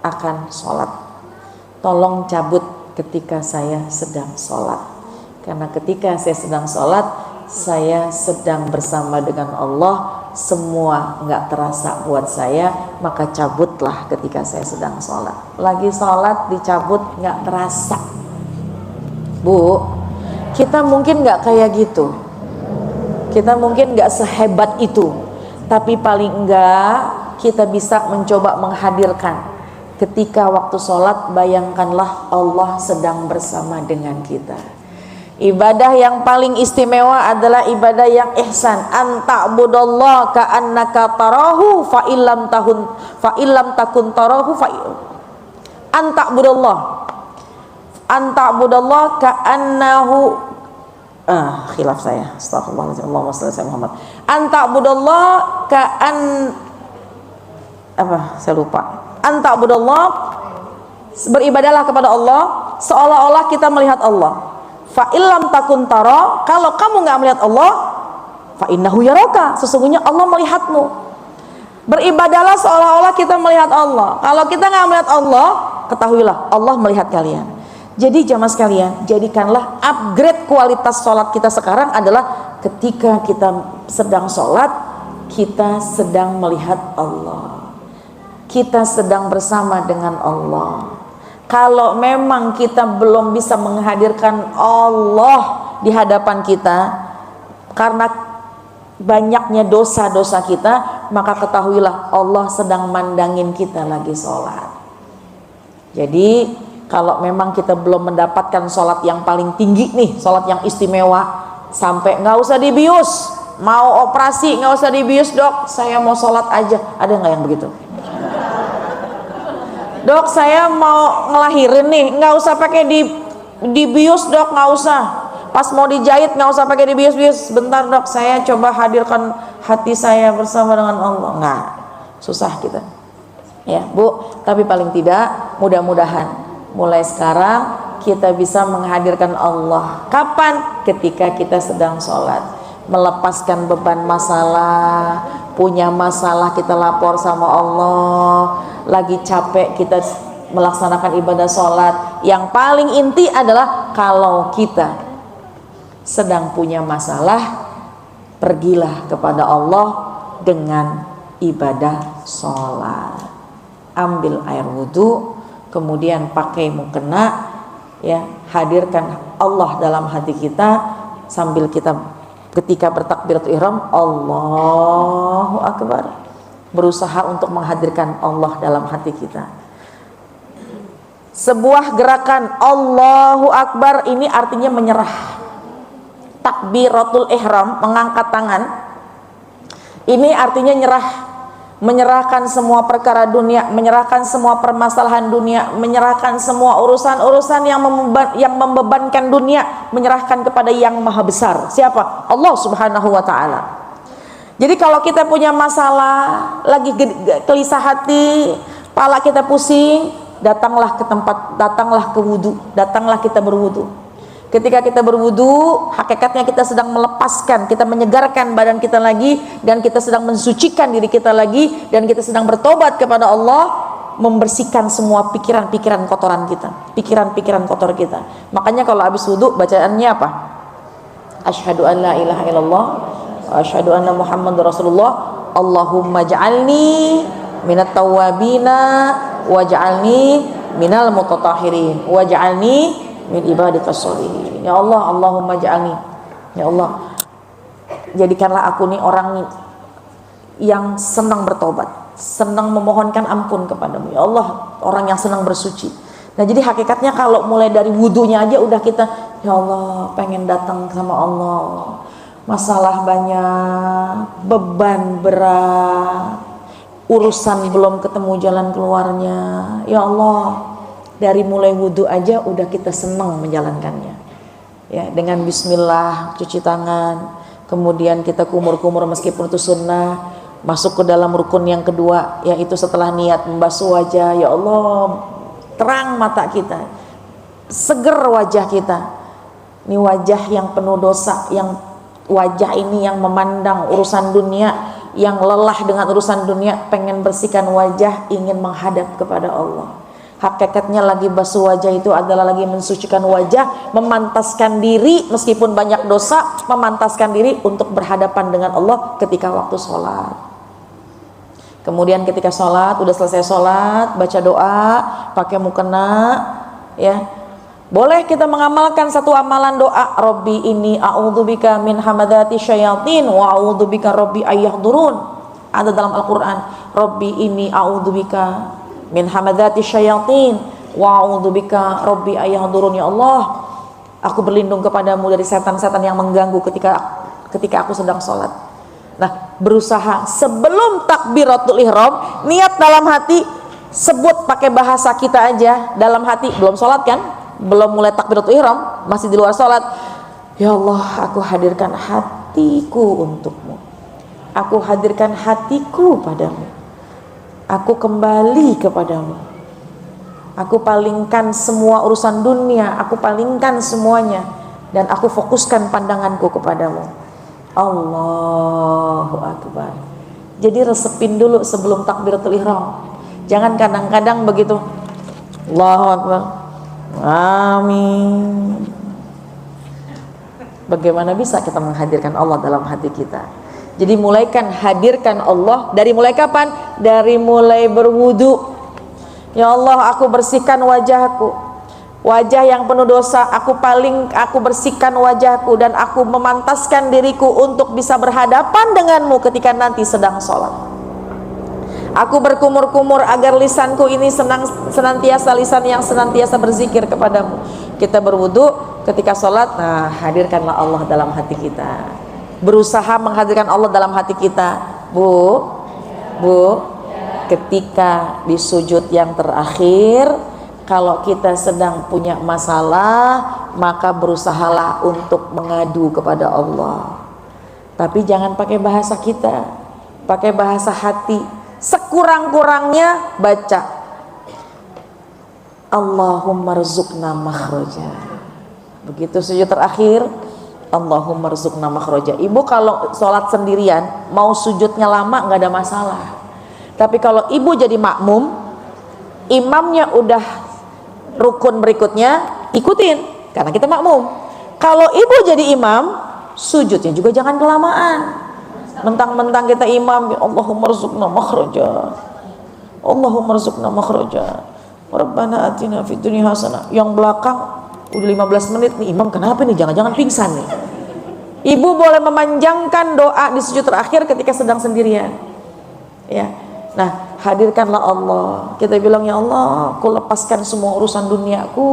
akan sholat. Tolong cabut ketika saya sedang sholat. Karena ketika saya sedang sholat, saya sedang bersama dengan Allah, semua nggak terasa buat saya, maka cabutlah ketika saya sedang sholat. Lagi sholat dicabut nggak terasa. Bu, kita mungkin nggak kayak gitu, kita mungkin nggak sehebat itu, tapi paling enggak kita bisa mencoba menghadirkan ketika waktu sholat, bayangkanlah Allah sedang bersama dengan kita. Ibadah yang paling istimewa adalah ibadah yang ihsan. Anta'budallaha ka'annaka tarahu fa illam takun tarahu fa anta'budallaha ka'annahu khilaf saya. Astagfirullahaladzim. Allahumma shalli ala Muhammad. Anta'budallaha ka'an saya lupa. Anta'budallaha, beribadahlah kepada Allah seolah-olah kita melihat Allah. Fa illam takun tara, kalau kamu nggak melihat Allah, fa innahu yaraka, sesungguhnya Allah melihatmu. Beribadahlah seolah-olah kita melihat Allah. Kalau kita nggak melihat Allah, ketahuilah Allah melihat kalian. Jadi jamaah sekalian, jadikanlah upgrade kualitas sholat kita sekarang adalah ketika kita sedang sholat, kita sedang melihat Allah, kita sedang bersama dengan Allah. Kalau memang kita belum bisa menghadirkan Allah di hadapan kita karena banyaknya dosa-dosa kita, maka ketahuilah Allah sedang mandangin kita lagi sholat. Jadi kalau memang kita belum mendapatkan sholat yang paling tinggi nih, sholat yang istimewa, sampai nggak usah dibius, mau operasi nggak usah dibius dok, saya mau sholat aja. Ada nggak yang begitu? Dok saya mau ngelahirin nih, nggak usah pakai dibius dok, nggak usah. Pas mau dijahit nggak usah pakai dibius-bius, bentar dok saya coba hadirkan hati saya bersama dengan Allah. Nggak, susah kita ya Bu. Tapi paling tidak mudah-mudahan mulai sekarang kita bisa menghadirkan Allah. Kapan? Ketika kita sedang sholat, melepaskan beban masalah. Punya masalah kita lapor sama Allah, lagi capek kita melaksanakan ibadah sholat. Yang paling inti adalah kalau kita sedang punya masalah, pergilah kepada Allah dengan ibadah sholat. Ambil air wudhu, kemudian pakai mukena, ya, hadirkan Allah dalam hati kita sambil kita ketika bertakbiratul ihram Allahu Akbar, berusaha untuk menghadirkan Allah dalam hati kita. Sebuah gerakan Allahu Akbar ini artinya menyerah. Takbiratul ihram, mengangkat tangan, ini artinya nyerah, menyerahkan semua perkara dunia, menyerahkan semua permasalahan dunia, menyerahkan semua urusan-urusan yang membebankan dunia, menyerahkan kepada yang maha besar. Siapa? Allah Subhanahu wa ta'ala. Jadi kalau kita punya masalah, lagi gelisah hati, kepala kita pusing, datanglah ke tempat, datanglah ke wudhu, datanglah kita berwudhu. Ketika kita berwudu, hakikatnya kita sedang melepaskan, kita menyegarkan badan kita lagi, dan kita sedang mensucikan diri kita lagi, dan kita sedang bertobat kepada Allah, membersihkan semua pikiran-pikiran kotoran kita, pikiran-pikiran kotor kita. Makanya kalau habis wudu bacaannya apa? Asyhadu an la ilaha illallah wa asyhadu anna Muhammadar Rasulullah. Allahumma ja'alni minat tawwabina waj'alni minal mutatahhirin waj'alni min ibadikas sholihin. Ya Allah, Allahumma ja'alni, ya Allah, jadikanlah aku nih orang yang senang bertobat, senang memohonkan ampun kepadamu. Ya Allah, orang yang senang bersuci. Nah jadi hakikatnya kalau mulai dari wudunya aja udah kita, ya Allah pengen datang sama Allah, masalah banyak, beban berat, urusan belum ketemu jalan keluarnya. Ya Allah, dari mulai wudhu aja udah kita senang menjalankannya, ya, dengan bismillah cuci tangan, kemudian kita kumur-kumur meskipun itu sunnah, masuk ke dalam rukun yang kedua, yaitu setelah niat membasuh wajah. Ya Allah, terang mata kita, seger wajah kita, ini wajah yang penuh dosa, yang wajah ini yang memandang urusan dunia, yang lelah dengan urusan dunia, pengen bersihkan wajah, ingin menghadap kepada Allah. Hakikatnya lagi basuh wajah itu adalah lagi mensucikan wajah, memantaskan diri meskipun banyak dosa, memantaskan diri untuk berhadapan dengan Allah ketika waktu sholat. Kemudian ketika sholat, udah selesai sholat, baca doa, pakai mukena, ya. Boleh kita mengamalkan satu amalan doa, Rabbi ini a'udzubika min hamadati syayatin wa a'udzubika Rabbi ayyahdurun. Ada dalam Al-Quran, Rabbi ini a'udzubika min hamadati syayatin wa a'udzubika Rabbi ayyahdurun. Ya Allah, aku berlindung kepadamu dari setan-setan yang mengganggu ketika aku sedang sholat. Nah, berusaha sebelum takbiratul ihram, niat dalam hati, sebut pakai bahasa kita aja dalam hati, belum sholat kan, belum mulai takbiratul ihram, masih di luar sholat. Ya Allah, aku hadirkan hatiku untukmu, aku hadirkan hatiku padamu, aku kembali kepadamu, aku palingkan semua urusan dunia, aku palingkan semuanya, dan aku fokuskan pandanganku kepadamu. Allahu Akbar. Jadi resepin dulu sebelum takbiratul ihram. Jangan kadang-kadang begitu, Allahu Akbar, amin. Bagaimana bisa kita menghadirkan Allah dalam hati kita? Jadi mulaikan hadirkan Allah dari mulai kapan? Dari mulai berwudu. Ya Allah, aku bersihkan wajahku, wajah yang penuh dosa, aku bersihkan wajahku, dan aku memantaskan diriku untuk bisa berhadapan denganmu ketika nanti sedang sholat. Aku berkumur-kumur agar lisanku ini senantiasa lisan yang senantiasa berzikir kepadamu. Kita berwudu, ketika sholat, nah hadirkanlah Allah dalam hati kita. Berusaha menghadirkan Allah dalam hati kita, Bu, ketika di sujud yang terakhir, kalau kita sedang punya masalah, maka berusahalah untuk mengadu kepada Allah. Tapi jangan pakai bahasa kita, pakai bahasa hati. Sekurang-kurangnya baca Allahumma rzuqna makhraja. Begitu sujud terakhir, Allahumma rzuqna makhraja. Ibu kalau sholat sendirian, mau sujudnya lama nggak ada masalah. Tapi kalau ibu jadi makmum, imamnya udah rukun berikutnya, ikutin, karena kita makmum. Kalau ibu jadi imam, sujudnya juga jangan kelamaan. Mentang-mentang kita imam, Allahumma rzuqna makhraja, Allahumma rzuqna makhraja, Rabbana atina fid dunya hasanah. Yang belakang udah 15 menit nih, imam kenapa nih, jangan-jangan pingsan nih. Ibu boleh memanjangkan doa di sujud terakhir ketika sedang sendirian, ya. Nah, hadirkanlah Allah. Kita bilang, ya Allah, aku lepaskan semua urusan duniaku,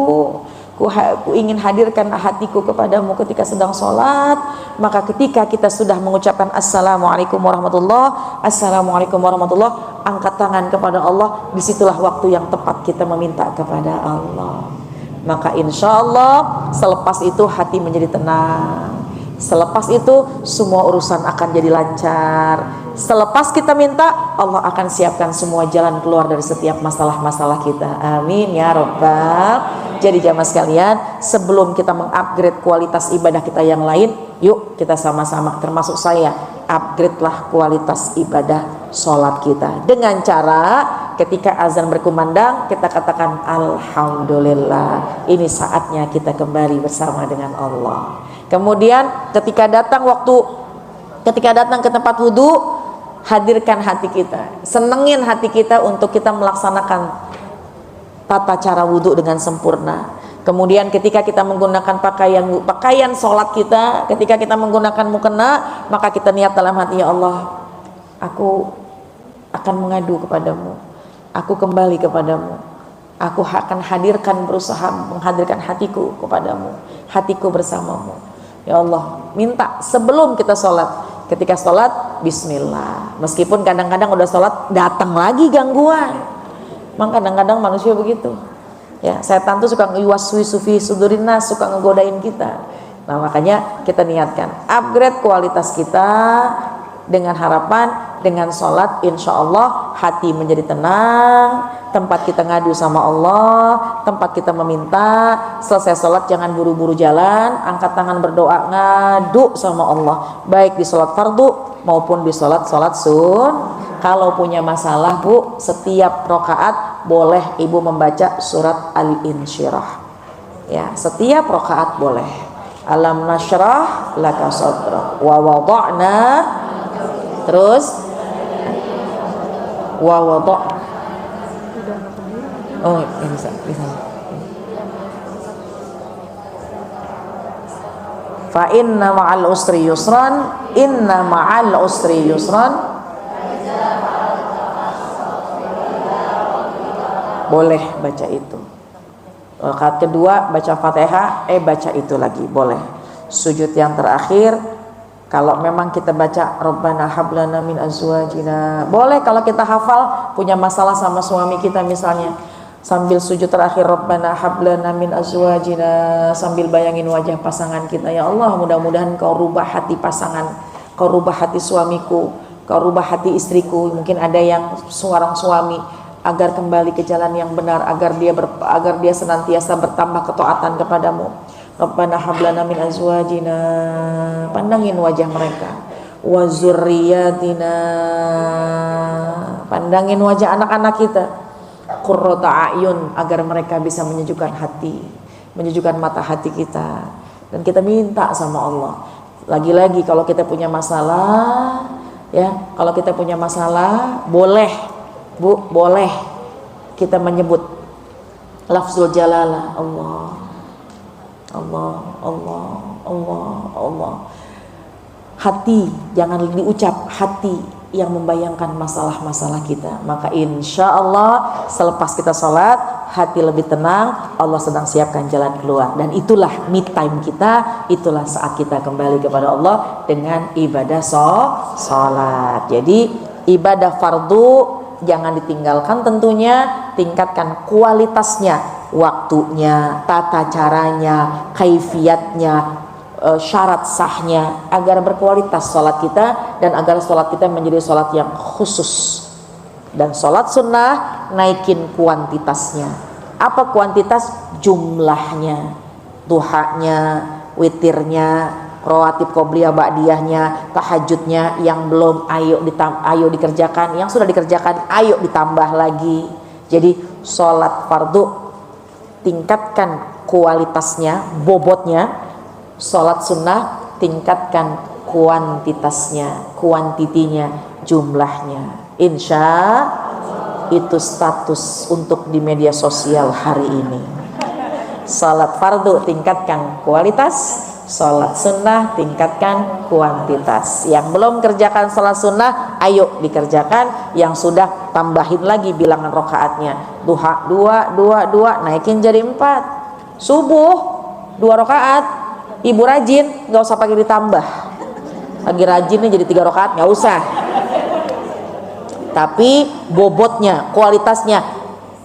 aku ingin hadirkan hatiku kepadamu ketika sedang sholat. Maka ketika kita sudah mengucapkan Assalamualaikum warahmatullah, Assalamualaikum warahmatullah, angkat tangan kepada Allah. Disitulah waktu yang tepat kita meminta kepada Allah. Maka insya Allah selepas itu hati menjadi tenang. Selepas itu semua urusan akan jadi lancar. Selepas kita minta, Allah akan siapkan semua jalan keluar dari setiap masalah-masalah kita. Amin ya Rabbal. Jadi jamaah sekalian, sebelum kita mengupgrade kualitas ibadah kita yang lain, yuk kita sama-sama, termasuk saya, upgrade lah kualitas ibadah sholat kita. Dengan cara ketika azan berkumandang, kita katakan Alhamdulillah, ini saatnya kita kembali bersama dengan Allah. Kemudian ketika datang ke tempat wudhu, hadirkan hati kita, senengin hati kita untuk kita melaksanakan tata cara wudhu dengan sempurna. Kemudian ketika kita menggunakan pakaian sholat kita, ketika kita menggunakan mukena, maka kita niat dalam hati, ya Allah, aku akan mengadu kepadamu, aku kembali kepadamu, aku akan berusaha menghadirkan hatiku kepadamu, hatiku bersamamu. Ya Allah, minta sebelum kita sholat, ketika sholat bismillah. Meskipun kadang-kadang udah sholat datang lagi gangguan, memang kadang-kadang manusia begitu ya, setan tuh suka ngiwaswisu fi sudurina, suka ngegodain kita. Nah makanya kita niatkan upgrade kualitas kita dengan harapan, dengan sholat insya Allah hati menjadi tenang, tempat kita ngadu sama Allah, tempat kita meminta. Selesai sholat jangan buru-buru jalan, angkat tangan berdoa, ngadu sama Allah, baik di sholat fardu maupun di sholat sun. Kalau punya masalah Bu, setiap rakaat boleh ibu membaca surat Al-Insyirah ya, setiap rakaat boleh. Alam nashrah laka sadrak wa wada'na, terus wa wada'. Oh ini bisa. Fa inna ma'al usri yusran, inna ma'al usri yusran. Boleh baca itu. Rakaat kedua baca Fatihah, baca itu lagi boleh. Sujud yang terakhir, kalau memang kita baca Rabbana hablana min azwajina, boleh. Kalau kita hafal, punya masalah sama suami kita misalnya, sambil sujud terakhir Rabbana hablana min azwajina, sambil bayangin wajah pasangan kita, ya Allah mudah-mudahan kau rubah hati pasangan, kau rubah hati suamiku, kau rubah hati istriku. Mungkin ada yang seorang suami agar kembali ke jalan yang benar, agar dia senantiasa bertambah ketaatan kepadamu. Rabbana hablana min azwajina, pandangin wajah mereka, wa zurriyatina, pandangin wajah anak-anak kita, qurrata a'yun, agar mereka bisa menyejukkan hati, menyejukkan mata hati kita. Dan kita minta sama Allah, lagi-lagi kalau kita punya masalah ya, kalau kita punya masalah boleh Bu, boleh kita menyebut lafzul jalalah, Allah, Allah, Allah, Allah, Allah. Hati, jangan diucap hati, yang membayangkan masalah-masalah kita. Maka insya Allah selepas kita sholat, hati lebih tenang, Allah sedang siapkan jalan keluar. Dan itulah me time kita, itulah saat kita kembali kepada Allah dengan ibadah sholat. Jadi ibadah fardu jangan ditinggalkan tentunya, tingkatkan kualitasnya, waktunya, tata caranya, kaifiatnya, syarat sahnya, agar berkualitas sholat kita dan agar sholat kita menjadi sholat yang khusus. Dan sholat sunnah naikin kuantitasnya. Apa kuantitas? Jumlahnya, duhanya, witirnya, rawatib qobliyah ba'diyahnya, tahajudnya. Yang belum ayo dikerjakan, yang sudah dikerjakan ayo ditambah lagi. Jadi sholat fardu tingkatkan kualitasnya, bobotnya. Sholat sunnah tingkatkan kuantitasnya, kuantitinya, jumlahnya. Insya itu status untuk di media sosial hari ini. Sholat fardu tingkatkan kualitas, sholat sunnah tingkatkan kuantitas. Yang belum kerjakan sholat sunnah ayo dikerjakan, yang sudah tambahin lagi bilangan rakaatnya. Duha 2 naikin jadi 4. Subuh 2 rakaat, ibu rajin, nggak usah pakai ditambah. Lagi rajin nih jadi 3 rakaat, nggak usah. Tapi bobotnya, kualitasnya,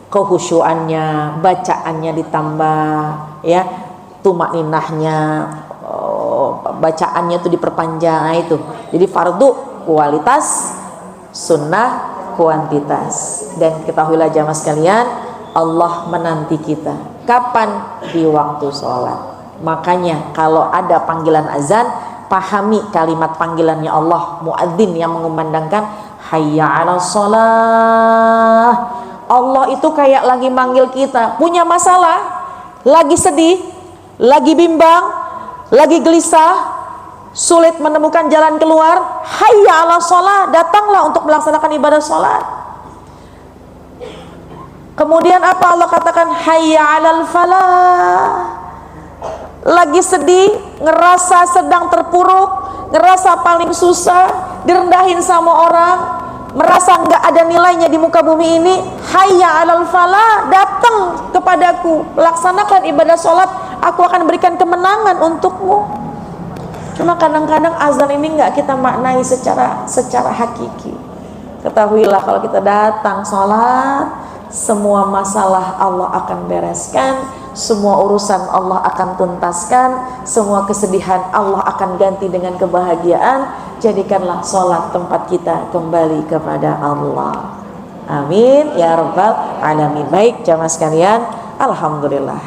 kehusyuannya, bacaannya ditambah, ya, tumakninahnya, bacaannya tuh diperpanjang itu. Jadi fardu kualitas, sunnah kuantitas. Dan ketahuilah jamaah sekalian, Allah menanti kita. Kapan? Di waktu sholat. Makanya kalau ada panggilan azan, pahami kalimat panggilannya Allah, muadzin yang mengumandangkan hayya 'alas shalah. Allah itu kayak lagi manggil kita, punya masalah, lagi sedih, lagi bimbang, lagi gelisah, sulit menemukan jalan keluar, hayya 'alas shalah, datanglah untuk melaksanakan ibadah salat. Kemudian apa Allah katakan? Hayya 'alal falah. Lagi sedih, ngerasa sedang terpuruk, ngerasa paling susah, direndahin sama orang, merasa nggak ada nilainya di muka bumi ini, hayya 'alal falah, datang kepadaku, laksanakan ibadah sholat, aku akan berikan kemenangan untukmu. Cuma kadang-kadang azan ini nggak kita maknai secara hakiki. Ketahuilah kalau kita datang sholat, semua masalah Allah akan bereskan, semua urusan Allah akan tuntaskan, semua kesedihan Allah akan ganti dengan kebahagiaan. Jadikanlah sholat tempat kita kembali kepada Allah. Amin ya rabbal alamin. Baik jamaah sekalian, alhamdulillah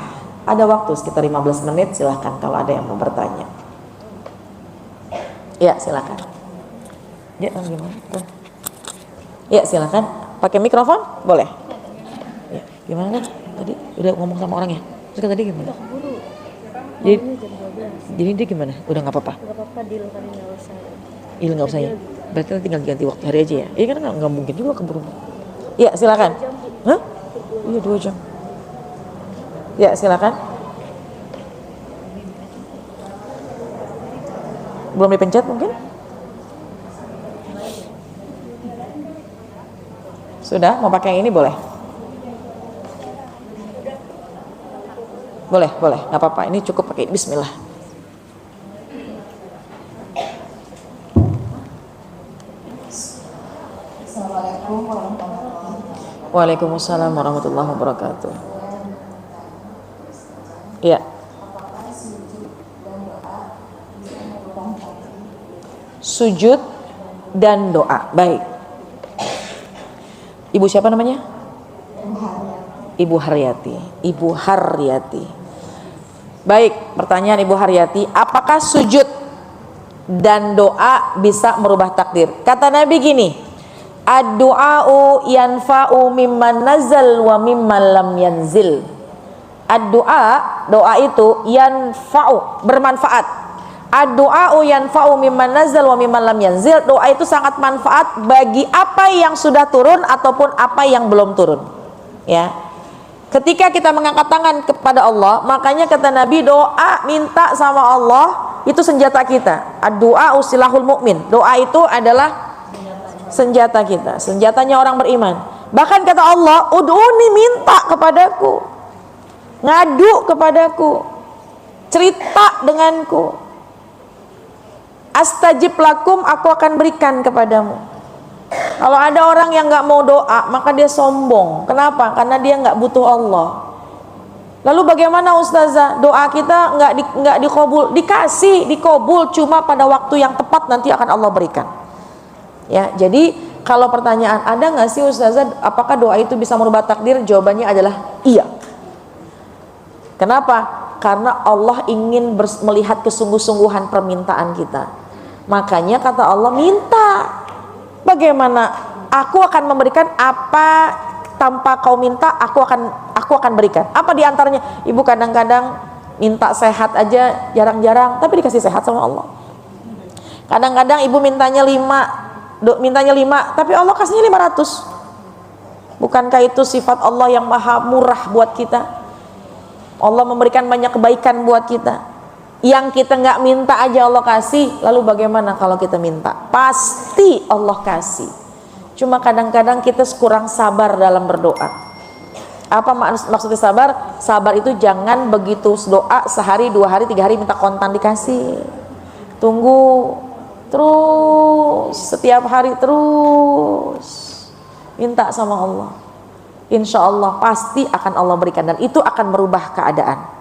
ada waktu sekitar 15 menit. Silahkan kalau ada yang mau bertanya. Ya silakan. Ya gimana? Ya silakan. Pakai mikrofon boleh. Ya, gimana tadi udah ngomong sama orangnya? Terus tadi gimana? Jadi dia gimana? Udah nggak apa-apa? Nggak apa-apa, deal kali nggak usah. Deal nggak usah ya? Berarti tinggal ganti waktu hari aja ya? Iya kan nggak mungkin juga keburu. Iya silakan. Hah? Iya 2 jam. Ya silakan. Belum dipencet mungkin? Sudah? Mau pakai yang ini boleh? Boleh, nggak apa-apa. Ini cukup pakai bismillah. Assalamualaikum warahmatullahi wabarakatuh. Waalaikumsalam warahmatullahi wabarakatuh. Iya. Sujud dan doa. Baik. Ibu siapa namanya? Ibu Haryati. Ibu Haryati. Baik, pertanyaan Ibu Haryati, apakah sujud dan doa bisa merubah takdir? Kata Nabi gini, ad-du'a'u yanfa'u mimman nazal wa mimman lam yanzil. Ad-du'a, doa itu yanfa'u, bermanfaat. Ad-du'a'u yanfa'u mimman nazal wa mimman lam yanzil. Doa itu sangat manfaat bagi apa yang sudah turun ataupun apa yang belum turun. Ya. Ketika kita mengangkat tangan kepada Allah, makanya kata Nabi, doa minta sama Allah itu senjata kita. Ad-du'a usilahul mu'min. Doa itu adalah senjata kita, senjatanya orang beriman. Bahkan kata Allah, ud'uni, minta kepadaku, ngadu kepadaku, cerita denganku, astajib lakum, aku akan berikan kepadamu. Kalau ada orang yang nggak mau doa, maka dia sombong. Kenapa? Karena dia nggak butuh Allah. Lalu bagaimana Ustazah? Doa kita nggak dikabul? Dikabul, cuma pada waktu yang tepat nanti akan Allah berikan. Ya, jadi kalau pertanyaan ada nggak sih Ustazah, apakah doa itu bisa merubah takdir? Jawabannya adalah iya. Kenapa? Karena Allah ingin melihat kesungguh-sungguhan permintaan kita. Makanya kata Allah, minta. Bagaimana? Aku akan memberikan apa tanpa kau minta, aku akan berikan. Apa diantaranya? Ibu kadang-kadang minta sehat aja jarang-jarang, tapi dikasih sehat sama Allah. Kadang-kadang ibu mintanya 5, tapi Allah kasihnya 500. Bukankah itu sifat Allah yang maha murah buat kita? Allah memberikan banyak kebaikan buat kita. Yang kita nggak minta aja Allah kasih. Lalu bagaimana kalau kita minta? Pasti Allah kasih. Cuma kadang-kadang kita kurang sabar dalam berdoa. Apa maksudnya sabar? Sabar itu jangan begitu doa sehari, 2 hari, 3 hari minta kontan dikasih. Tunggu terus, setiap hari terus minta sama Allah. Insya Allah pasti akan Allah berikan, dan itu akan merubah keadaan.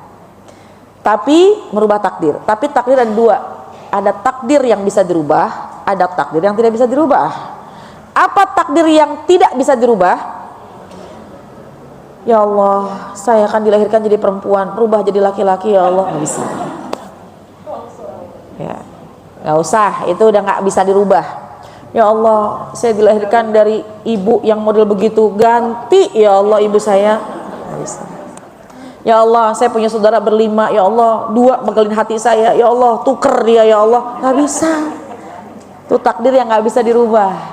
Tapi merubah takdir. Tapi takdir ada 2. Ada takdir yang bisa dirubah, ada takdir yang tidak bisa dirubah. Apa takdir yang tidak bisa dirubah? Ya Allah, saya akan dilahirkan jadi perempuan, rubah jadi laki-laki, ya Allah. Nggak bisa. Ya, nggak usah, itu udah nggak bisa dirubah. Ya Allah, saya dilahirkan dari ibu yang model begitu, ganti ya Allah ibu saya. Nggak bisa. Ya Allah, saya punya saudara 5, ya Allah 2 megelin hati saya, ya Allah tuker dia, ya Allah. Nggak bisa. Itu takdir yang nggak bisa dirubah.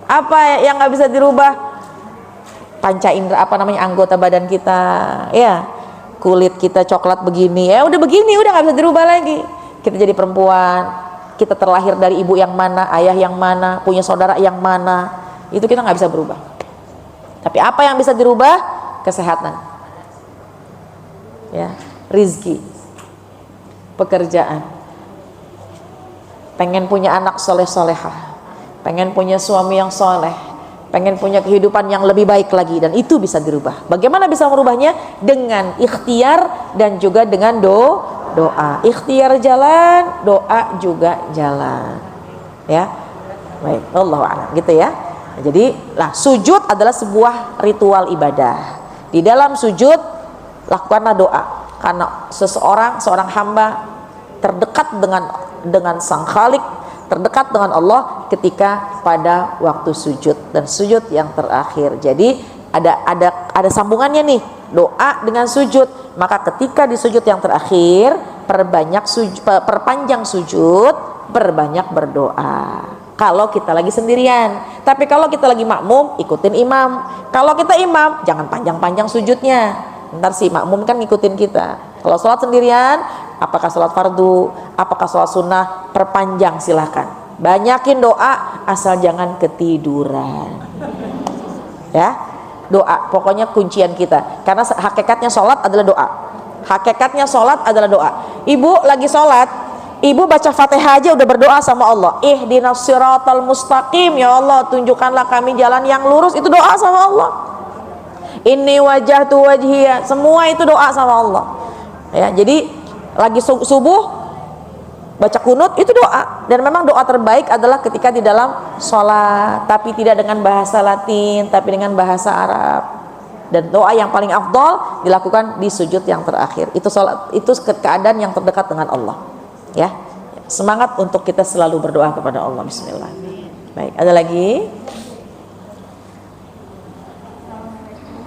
Apa yang nggak bisa dirubah? Panca indera, anggota badan kita, ya, kulit kita coklat begini, ya udah begini, udah nggak bisa dirubah lagi. Kita jadi perempuan, kita terlahir dari ibu yang mana, ayah yang mana, punya saudara yang mana, itu kita nggak bisa berubah. Tapi apa yang bisa dirubah? Kesehatan, ya, rizki, pekerjaan, pengen punya anak soleh-solehah, pengen punya suami yang soleh, pengen punya kehidupan yang lebih baik lagi, dan itu bisa dirubah. Bagaimana bisa merubahnya? Dengan ikhtiar dan juga dengan doa. Ikhtiar jalan, doa juga jalan. Ya, baik. Wallahu a'lam, gitu ya. Jadi, sujud adalah sebuah ritual ibadah. Di dalam sujud lakukanlah doa, karena seorang hamba terdekat dengan Sang Khalik, terdekat dengan Allah ketika pada waktu sujud, dan sujud yang terakhir. Jadi ada sambungannya nih, doa dengan sujud. Maka ketika di sujud yang terakhir, perpanjang sujud, perbanyak berdoa. Kalau kita lagi sendirian. Tapi kalau kita lagi makmum, ikutin imam. Kalau kita imam, jangan panjang-panjang sujudnya. Ntar si makmum kan ngikutin kita. Kalau sholat sendirian, apakah sholat fardu, apakah sholat sunnah, perpanjang silahkan. Banyakin doa, asal jangan ketiduran. Ya, doa, pokoknya kuncian kita. Karena hakikatnya sholat adalah doa. Hakikatnya sholat adalah doa. Ibu lagi sholat, ibu baca Fatihah aja udah berdoa sama Allah. Ihdinas siratal mustaqim, ya Allah tunjukkanlah kami jalan yang lurus. Itu doa sama Allah. Inni wajahtu wajhiya, semua itu doa sama Allah. Ya, jadi lagi subuh baca kunut itu doa, dan memang doa terbaik adalah ketika di dalam sholat, tapi tidak dengan bahasa Latin, tapi dengan bahasa Arab. Dan doa yang paling afdol dilakukan di sujud yang terakhir. Itu sholat, itu keadaan yang terdekat dengan Allah. Ya, semangat untuk kita selalu berdoa kepada Allah. Bismillah. Baik, ada lagi?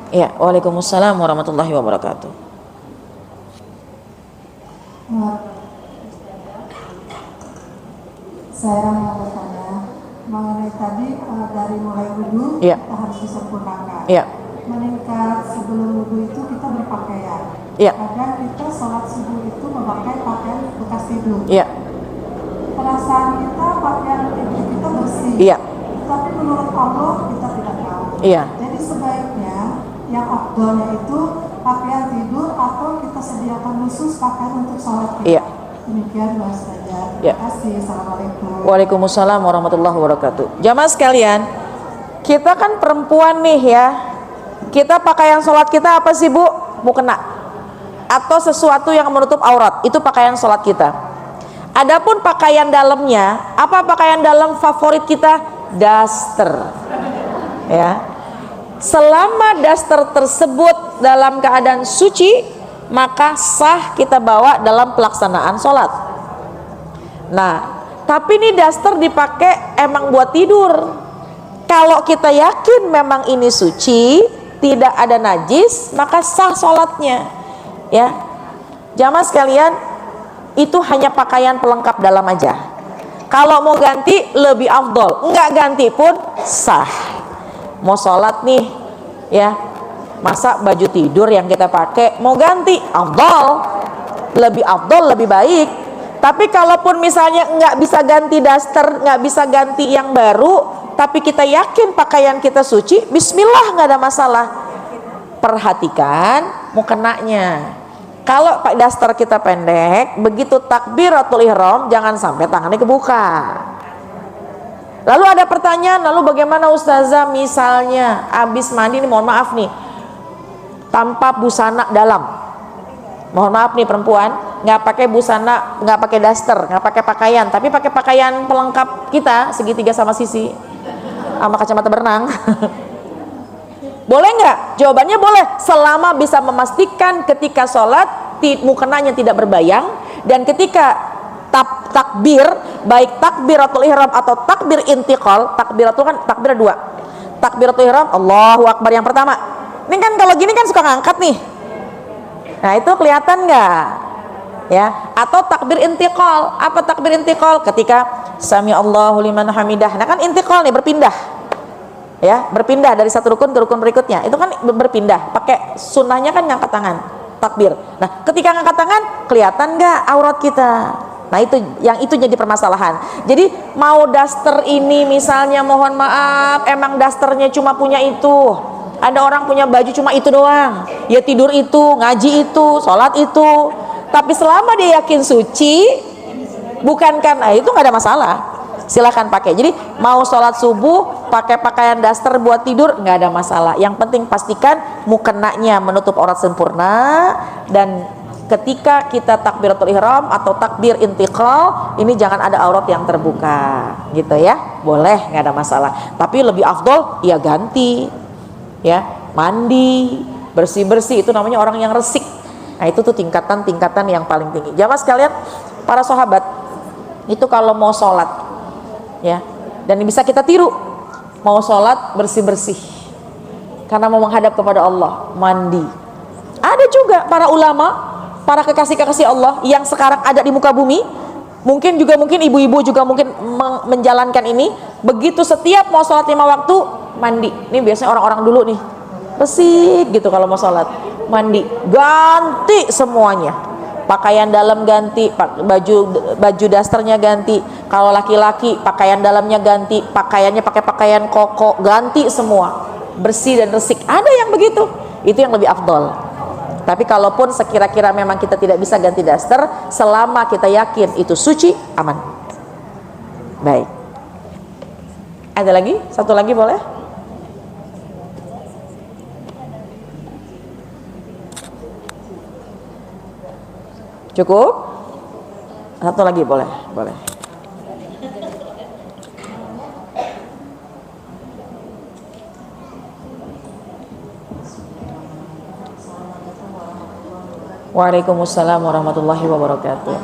Ya, waalaikumsalam warahmatullahi wabarakatuh. Saya mau bertanya mengenai tadi dari mulai wudhu Ya. kita harus disempurnakan. Ya. Meningkat sebelum wudhu itu kita berpakaian. Ya. Kadang kita sholat subuh itu memakai pakaian bekas tidur. Ya. Perasaan kita pakaian tidur kita bersih. Iya. Tapi menurut Allah kita tidak tahu. Iya. Jadi sebaiknya yang afdolnya itu pakaian tidur atau kita sediakan khusus pakaian untuk sholat kita. Iya. Demikian Mbak Ustazah. Ya. Terima kasih. Assalamualaikum. Waalaikumsalam warahmatullahi wabarakatuh. Jamaah sekalian, kita kan perempuan nih ya. Kita pakaian sholat kita apa sih Bu? Mukena atau sesuatu yang menutup aurat, itu pakaian sholat kita. Adapun pakaian dalamnya, apa pakaian dalam favorit kita? Daster. Ya. Selama daster tersebut dalam keadaan suci, maka sah kita bawa dalam pelaksanaan sholat. Nah, tapi ini daster dipakai emang buat tidur. Kalau kita yakin memang ini suci, tidak ada najis, maka sah sholatnya. Ya, jamaah sekalian, itu hanya pakaian pelengkap dalam aja. Kalau mau ganti lebih afdol, enggak ganti pun sah. Mau sholat nih, ya, masa baju tidur yang kita pakai mau ganti, afdol, lebih baik. Tapi kalaupun misalnya nggak bisa ganti daster, nggak bisa ganti yang baru, tapi kita yakin pakaian kita suci, bismillah, nggak ada masalah. Perhatikan mukenanya. Kalau pak daster kita pendek, begitu takbiratul ihram jangan sampai tangannya kebuka. Lalu ada pertanyaan, lalu bagaimana Ustazah misalnya habis mandi nih, mohon maaf nih, tanpa busana dalam. Mohon maaf nih perempuan, nggak pakai busana, nggak pakai daster, nggak pakai pakaian, tapi pakai pakaian pelengkap kita, segitiga sama sisi, sama kacamata berenang. Boleh nggak? Jawabannya boleh, selama bisa memastikan ketika sholat mukenanya tidak berbayang, dan ketika takbir, baik takbiratul ihram atau takbir intiqal. Takbiratul kan takbir dua. Takbiratul ihram Allahu Akbar yang pertama. Ini kan kalau gini kan suka ngangkat nih. Nah itu kelihatan nggak? Ya. Atau takbir intiqal. Apa takbir intiqal? Ketika sami Allahu liman hamidah. Nah kan intiqal nih, berpindah. Ya, berpindah dari satu rukun ke rukun berikutnya. Itu kan berpindah. Pakai sunnahnya kan ngangkat tangan, takbir. Nah, ketika ngangkat tangan kelihatan nggak aurat kita? Nah, itu yang itu jadi permasalahan. Jadi mau daster ini misalnya, mohon maaf, emang dasternya cuma punya itu. Ada orang punya baju cuma itu doang. Ya tidur itu, ngaji itu, sholat itu. Tapi selama dia yakin suci, bukan karena itu, nggak ada masalah. Silahkan pakai. Jadi mau sholat subuh pakai pakaian daster buat tidur nggak ada masalah. Yang penting pastikan mukenanya menutup aurat sempurna, dan ketika kita takbiratul ihram atau takbir intiqal ini jangan ada aurat yang terbuka, gitu ya. Boleh, nggak ada masalah. Tapi lebih afdol ya ganti, ya, mandi, bersih-bersih, itu namanya orang yang resik. Nah itu tuh tingkatan-tingkatan yang paling tinggi. Jamaah sekalian, para sahabat itu kalau mau sholat, ya, dan bisa kita tiru, mau sholat bersih-bersih karena mau menghadap kepada Allah, mandi. Ada juga para ulama, para kekasih-kekasih Allah yang sekarang ada di muka bumi, mungkin ibu-ibu juga mungkin menjalankan ini. Begitu setiap mau sholat 5 waktu mandi. Ini biasanya orang-orang dulu nih, bersih gitu kalau mau sholat, mandi, ganti semuanya. Pakaian dalam ganti, baju dasternya ganti. Kalau laki-laki pakaian dalamnya ganti, pakaiannya pakai pakaian koko, ganti semua, bersih dan resik. Ada yang begitu, itu yang lebih afdol. Tapi kalaupun sekira-kira memang kita tidak bisa ganti daster, selama kita yakin itu suci, aman. Baik. Ada lagi? Satu lagi boleh? Cukup? Satu lagi boleh? Boleh. Waalaikumsalam warahmatullahi wabarakatuh.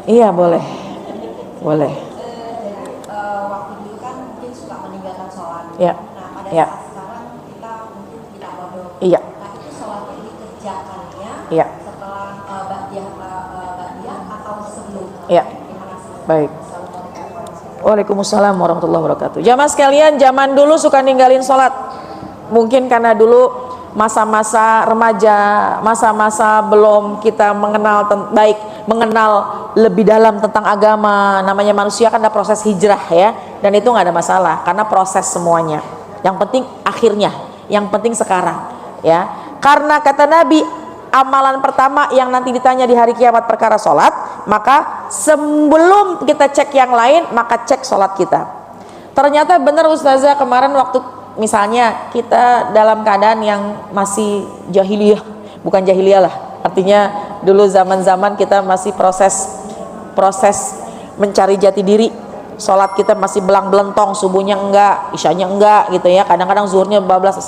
Iya boleh. Boleh. Waktu dulu kan mungkin suka meninggalkan sholat. Ya. Nah pada Ya. saat sekarang kita mungkin tidak bodoh. Iya. Nah itu sholat ini kerjakannya Iya. setelah ba'diyah atau sebelum? Iya. Terima kasih. Baik. Waalaikumsalam warahmatullahi wabarakatuh. Jamaah sekalian, zaman dulu suka ninggalin sholat. Mungkin karena dulu masa-masa remaja, masa-masa belum kita mengenal mengenal lebih dalam tentang agama. Namanya manusia kan ada proses hijrah ya, dan itu nggak ada masalah karena proses semuanya. Yang penting akhirnya, yang penting sekarang, ya. Karena kata Nabi, amalan pertama yang nanti ditanya di hari kiamat perkara sholat, maka sebelum kita cek yang lain, maka cek sholat kita. Ternyata benar Ustazah, kemarin waktu misalnya kita dalam keadaan yang masih jahiliyah, bukan jahiliyah lah, artinya dulu zaman-zaman kita masih proses mencari jati diri, sholat kita masih belang-belentong, subuhnya enggak, isyanya enggak gitu ya, kadang-kadang zuhurnya bablas,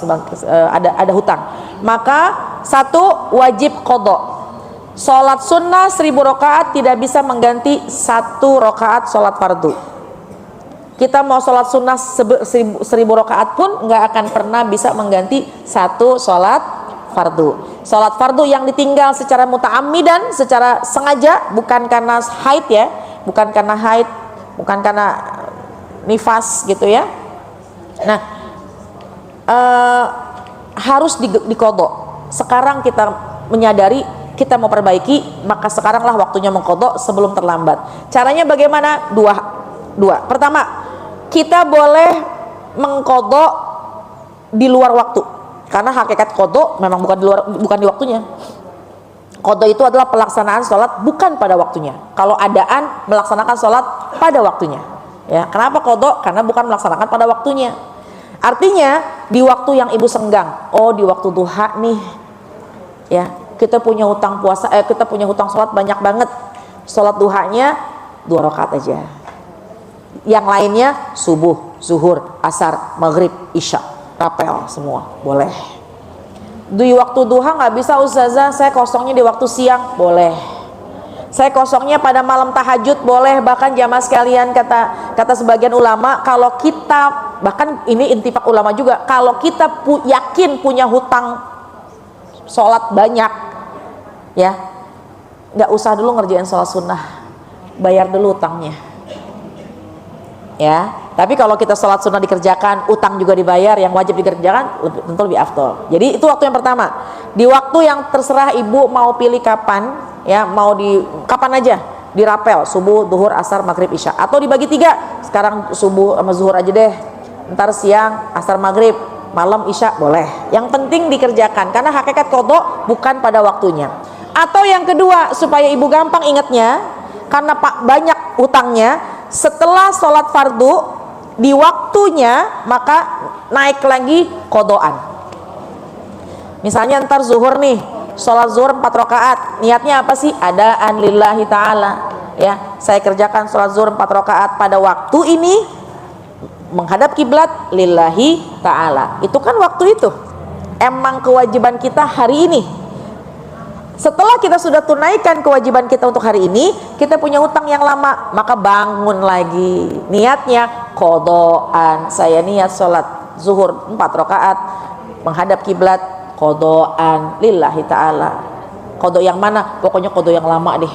ada hutang. Maka satu, wajib qadha. Sholat sunnah 1000 rakaat tidak bisa mengganti 1 rakaat sholat fardu. Kita mau sholat sunnah 1000 rakaat pun nggak akan pernah bisa mengganti 1 sholat fardu. Sholat fardu yang ditinggal secara muta'ammidan, secara sengaja, bukan karena haid ya, bukan karena haid, bukan karena nifas gitu ya. Nah, harus diqadha. Sekarang kita menyadari kita mau perbaiki, maka sekaranglah waktunya mengqadha sebelum terlambat. Caranya bagaimana? Dua. Pertama, kita boleh mengqadha di luar waktu, karena hakikat qadha memang bukan di waktunya. Qadha itu adalah pelaksanaan sholat bukan pada waktunya. Kalau adaan melaksanakan sholat pada waktunya, ya. Kenapa qadha? Karena bukan melaksanakan pada waktunya. Artinya di waktu yang ibu senggang, di waktu duha nih, ya, kita punya hutang puasa, kita punya hutang sholat banyak banget. Sholat duhanya 2 rakaat aja. Yang lainnya subuh, zuhur, asar, maghrib, isya, rapel semua boleh. Di waktu duha nggak bisa Ustazah, saya kosongnya di waktu siang, boleh. Saya kosongnya pada malam tahajud, boleh. Bahkan jamaah sekalian, kata sebagian ulama, kalau kita, bahkan ini intifak ulama juga, kalau kita yakin punya hutang sholat banyak, ya, nggak usah dulu ngerjain sholat sunnah, bayar dulu utangnya, ya. Tapi kalau kita sholat sunnah dikerjakan, utang juga dibayar, yang wajib dikerjakan tentu lebih afdol. Jadi itu waktu yang pertama. Di waktu yang terserah ibu mau pilih kapan, ya, mau di kapan aja, dirapel, subuh, duhur, asar, maghrib, isya, atau dibagi 3. Sekarang subuh sama zuhur aja deh, ntar siang, asar, maghrib, malam, isya, boleh. Yang penting dikerjakan, karena hakikat qadha bukan pada waktunya. Atau yang kedua, supaya ibu gampang ingatnya, karena banyak utangnya, setelah sholat fardu di waktunya, maka naik lagi qadhaan. Misalnya ntar zuhur nih, sholat zuhur 4 rakaat, niatnya apa sih? Adaan lillahi ta'ala, ya, saya kerjakan sholat zuhur 4 rakaat pada waktu ini, menghadap kiblat lillahi ta'ala. Itu kan waktu itu emang kewajiban kita hari ini. Setelah kita sudah tunaikan kewajiban kita untuk hari ini, kita punya hutang yang lama, maka bangun lagi. Niatnya qadhaan. Saya niat sholat zuhur 4 rakaat menghadap kiblat, qadhaan lillahi ta'ala. Qadha yang mana? Pokoknya qadha yang lama deh.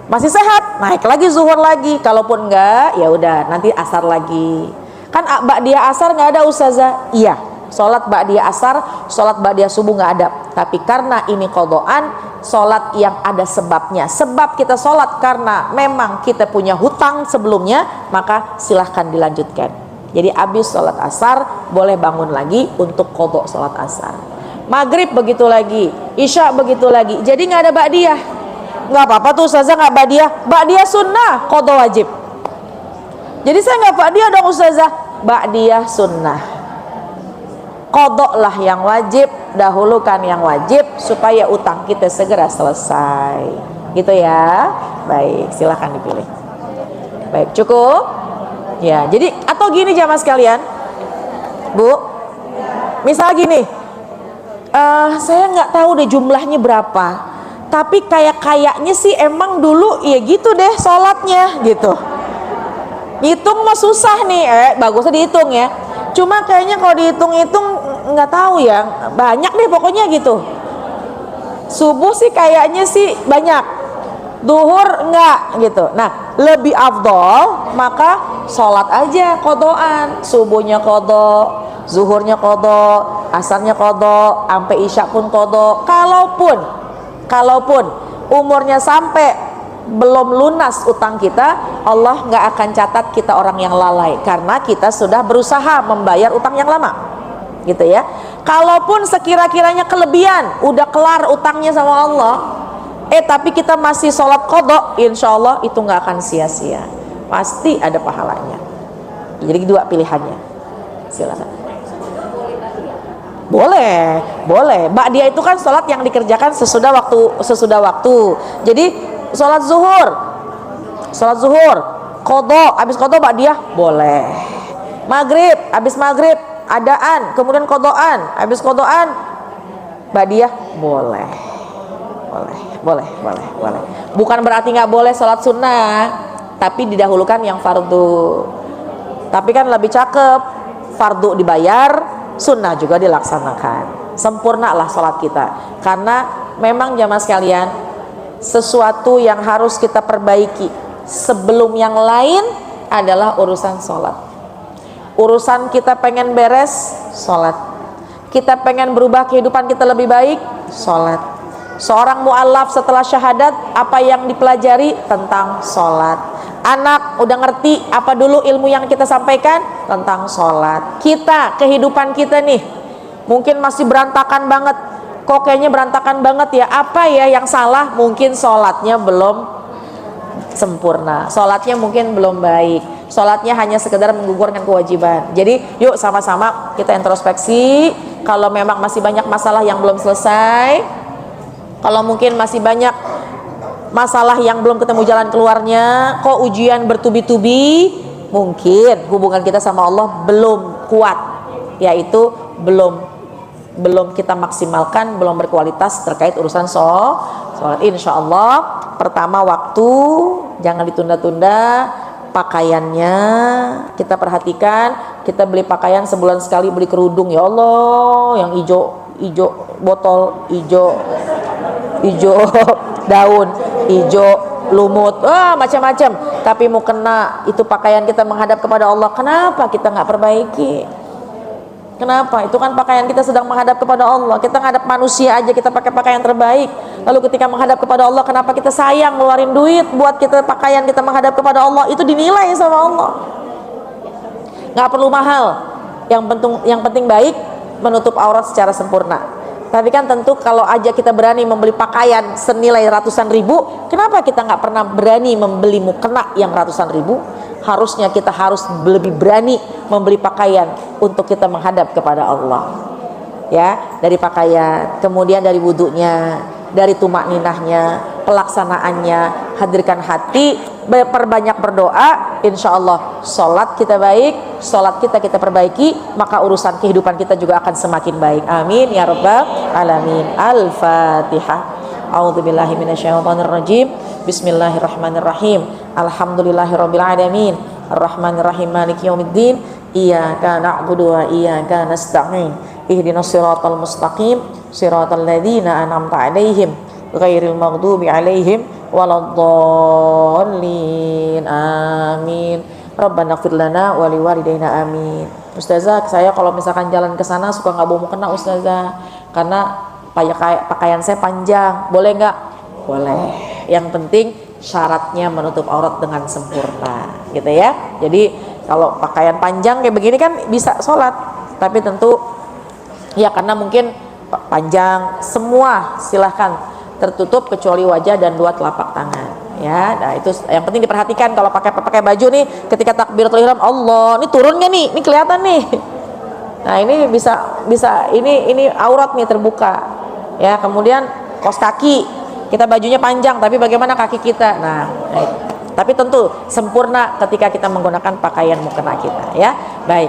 Masih sehat, naik lagi zuhur lagi. Kalaupun enggak, ya udah nanti asar lagi. Kan ba'diyah asar nggak ada Ustazah? Iya, sholat ba'diyah asar, sholat ba'diyah subuh nggak ada. Tapi karena ini qadhaan, sholat yang ada sebabnya. Sebab kita sholat karena memang kita punya hutang sebelumnya, maka silahkan dilanjutkan. Jadi habis sholat asar, boleh bangun lagi untuk qadha sholat asar. Maghrib begitu lagi, isya begitu lagi. Jadi nggak ada ba'diyah. Nggak apa-apa tuh Ustazah, nggak ba'diyah. Ba'diyah sunnah, qadha wajib. Jadi saya nggak ba'diyah dong Ustazah, ba'diyah sunnah. Qadha lah yang wajib, dahulukan yang wajib supaya utang kita segera selesai. Gitu ya. Baik, silahkan dipilih. Baik, cukup? Ya, jadi atau gini jamaah sekalian, Bu, misal gini, saya nggak tahu deh jumlahnya berapa, tapi kayaknya sih emang dulu ya gitu deh sholatnya gitu. Hitung mah susah nih, bagusnya dihitung ya. Cuma kayaknya kalau dihitung-hitung nggak tahu ya, banyak deh pokoknya gitu. Subuh sih kayaknya sih banyak, duhur enggak gitu. Nah, lebih afdol maka sholat aja qadhaan. Subuhnya qadha, zuhurnya qadha, asarnya qadha, sampai isya pun qadha. Kalaupun umurnya sampai belum lunas utang kita, Allah nggak akan catat kita orang yang lalai karena kita sudah berusaha membayar utang yang lama, gitu ya. Kalaupun sekira-kiranya kelebihan, udah kelar utangnya sama Allah, tapi kita masih sholat qadha, insya Allah itu nggak akan sia-sia, pasti ada pahalanya. Jadi dua pilihannya, silakan. Boleh. Ba'diyah itu kan sholat yang dikerjakan sesudah waktu. Jadi sholat zuhur, qadha, habis qadha ba'diyah boleh. Maghrib, habis maghrib adaan, kemudian qadhaan, habis qadhaan ba'diyah boleh. Bukan berarti nggak boleh sholat sunnah, tapi didahulukan yang fardu. Tapi kan lebih cakep fardu dibayar, sunnah juga dilaksanakan. Sempurnalah sholat kita, karena memang jamaah sekalian, sesuatu yang harus kita perbaiki sebelum yang lain adalah urusan sholat. Urusan kita pengen beres, sholat. Kita pengen berubah kehidupan kita lebih baik, sholat. Seorang mu'alaf setelah syahadat, apa yang dipelajari? Tentang sholat. Anak udah ngerti apa dulu ilmu yang kita sampaikan? Tentang sholat. Kita, kehidupan kita nih mungkin masih berantakan banget. Kok kayaknya berantakan banget ya? Apa ya yang salah? Mungkin sholatnya belum sempurna, sholatnya mungkin belum baik, sholatnya hanya sekedar menggugurkan kewajiban. Jadi yuk sama-sama kita introspeksi. Kalau memang masih banyak masalah yang belum selesai, kalau mungkin masih banyak masalah yang belum ketemu jalan keluarnya, kok ujian bertubi-tubi, mungkin hubungan kita sama Allah belum kuat, yaitu belum kita maksimalkan, belum berkualitas terkait urusan sholat. Insya Allah pertama waktu jangan ditunda-tunda. Pakaiannya kita perhatikan, kita beli pakaian sebulan sekali, beli kerudung, ya Allah yang hijau botol, hijau daun, hijau lumut, macam-macam. Tapi mau kena itu pakaian kita menghadap kepada Allah, kenapa kita nggak perbaiki? Kenapa? Itu kan pakaian kita sedang menghadap kepada Allah. Kita menghadap manusia aja kita pakai pakaian terbaik. Lalu ketika menghadap kepada Allah, kenapa kita sayang ngeluarin duit buat kita pakaian kita menghadap kepada Allah? Itu dinilai sama Allah. Nggak perlu mahal. Yang penting baik, menutup aurat secara sempurna. Tapi kan tentu kalau aja kita berani membeli pakaian senilai ratusan ribu, kenapa kita nggak pernah berani membeli mukena yang ratusan ribu? Harusnya kita harus lebih berani membeli pakaian untuk kita menghadap kepada Allah. Ya, dari pakaian, kemudian dari wudunya, dari tumak ninahnya, pelaksanaannya, hadirkan hati, perbanyak berdoa, insya Allah sholat kita baik, sholat kita perbaiki, maka urusan kehidupan kita juga akan semakin baik. Amin ya rabbal alamin. Al-Fatihah. A'udzubillahi minasyaitonirrajim. Bismillahirrahmanirrahim. Alhamdulillahirabbil alamin. Arrahmanirrahim. Maliki yaumiddin. Iyyaka na'budu wa iyyaka nasta'in. Ihdinas siratal mustaqim. Siratal ladzina an'amta 'alaihim ghairil maghdubi 'alaihim waladdallin. Amin. Rabbana ighfir lana wa liwalidayna amin. Ustazah, saya kalau misalkan jalan ke sana suka nggak bawa mukena Ustazah, karena pakaian saya panjang, boleh nggak? Boleh. Yang penting syaratnya menutup aurat dengan sempurna, gitu ya. Jadi kalau pakaian panjang kayak begini kan bisa sholat, tapi tentu ya karena mungkin panjang, semua silahkan tertutup kecuali wajah dan dua telapak tangan. Ya, nah itu yang penting diperhatikan kalau pakai baju nih, ketika takbiratul ihram, Allah, ini turunnya nih, ini kelihatan nih. Nah ini bisa ini aurat nih terbuka. Ya, kemudian kaos kaki, kita bajunya panjang tapi bagaimana kaki kita? Nah, tapi tentu sempurna ketika kita menggunakan pakaian mukena kita, ya. Baik.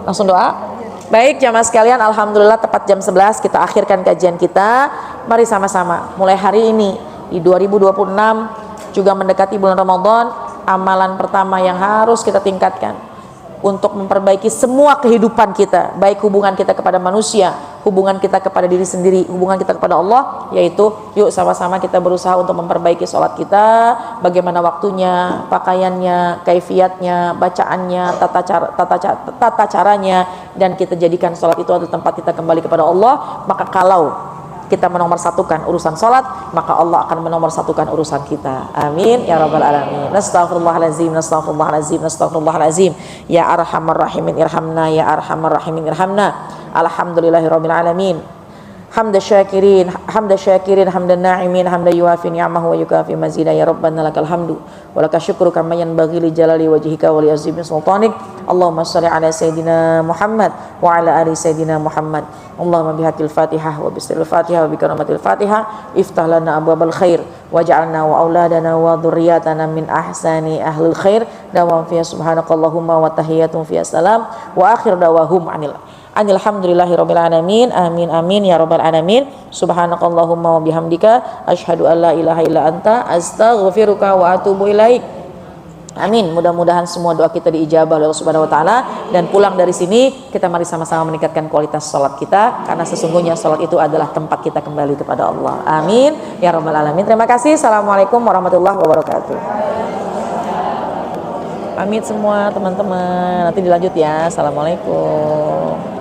Langsung doa. Baik jamaah sekalian, alhamdulillah tepat jam 11 kita akhirkan kajian kita. Mari sama-sama mulai hari ini di 2026 juga mendekati bulan Ramadan, amalan pertama yang harus kita tingkatkan untuk memperbaiki semua kehidupan kita, baik hubungan kita kepada manusia, hubungan kita kepada diri sendiri, hubungan kita kepada Allah, yaitu yuk sama-sama kita berusaha untuk memperbaiki sholat kita, bagaimana waktunya, pakaiannya, kaifiatnya, bacaannya, tata caranya, dan kita jadikan sholat itu adalah tempat kita kembali kepada Allah. Maka kalau kita menomorsatukan urusan salat, maka Allah akan menomorsatukan urusan kita. Amin ya rabbal alamin. Nastaghfirullahalazim, nastaghfirullahalazim, nastaghfirullahalazim. Ya arhamar rahimin irhamna, ya arhamar rahimin irhamna. Alhamdulillahirabbil alamin. Hamda syakirin, hamdan na'imin, hamda yuafi ni'amahu wa yukafi mazida. Ya Rabbana lakal hamdu wa laka syukru kama yanbaghi li jalali wajhika wa li azimi sultanik. Allahumma shalli ala sayyidina Muhammad wa ala ali sayyidina Muhammad. Allahumma bihaqqil Fatihah wa bismil Fatihah wa bi karamatil Fatihah iftah lana abwabal khair waj'alna wa auladana wa dhurriyyatana min ahsani ahlil khair. Dawam fiya subhanakallahumma wa tahiyyatun fiya salam wa akhir dawahum alhamdulillahirabbil alamin. Amin amin ya rabbal alamin. Subhanakallahumma wa bihamdika asyhadu an la ilaha illa anta astaghfiruka wa atubu ilaik. Amin. Mudah-mudahan semua doa kita diijabah oleh Allah Subhanahu wa taala, dan pulang dari sini kita mari sama-sama meningkatkan kualitas salat kita, karena sesungguhnya salat itu adalah tempat kita kembali kepada Allah. Amin ya rabbal alamin. Terima kasih. Assalamualaikum warahmatullahi wabarakatuh. Pamit semua teman-teman. Nanti dilanjut ya. Assalamualaikum.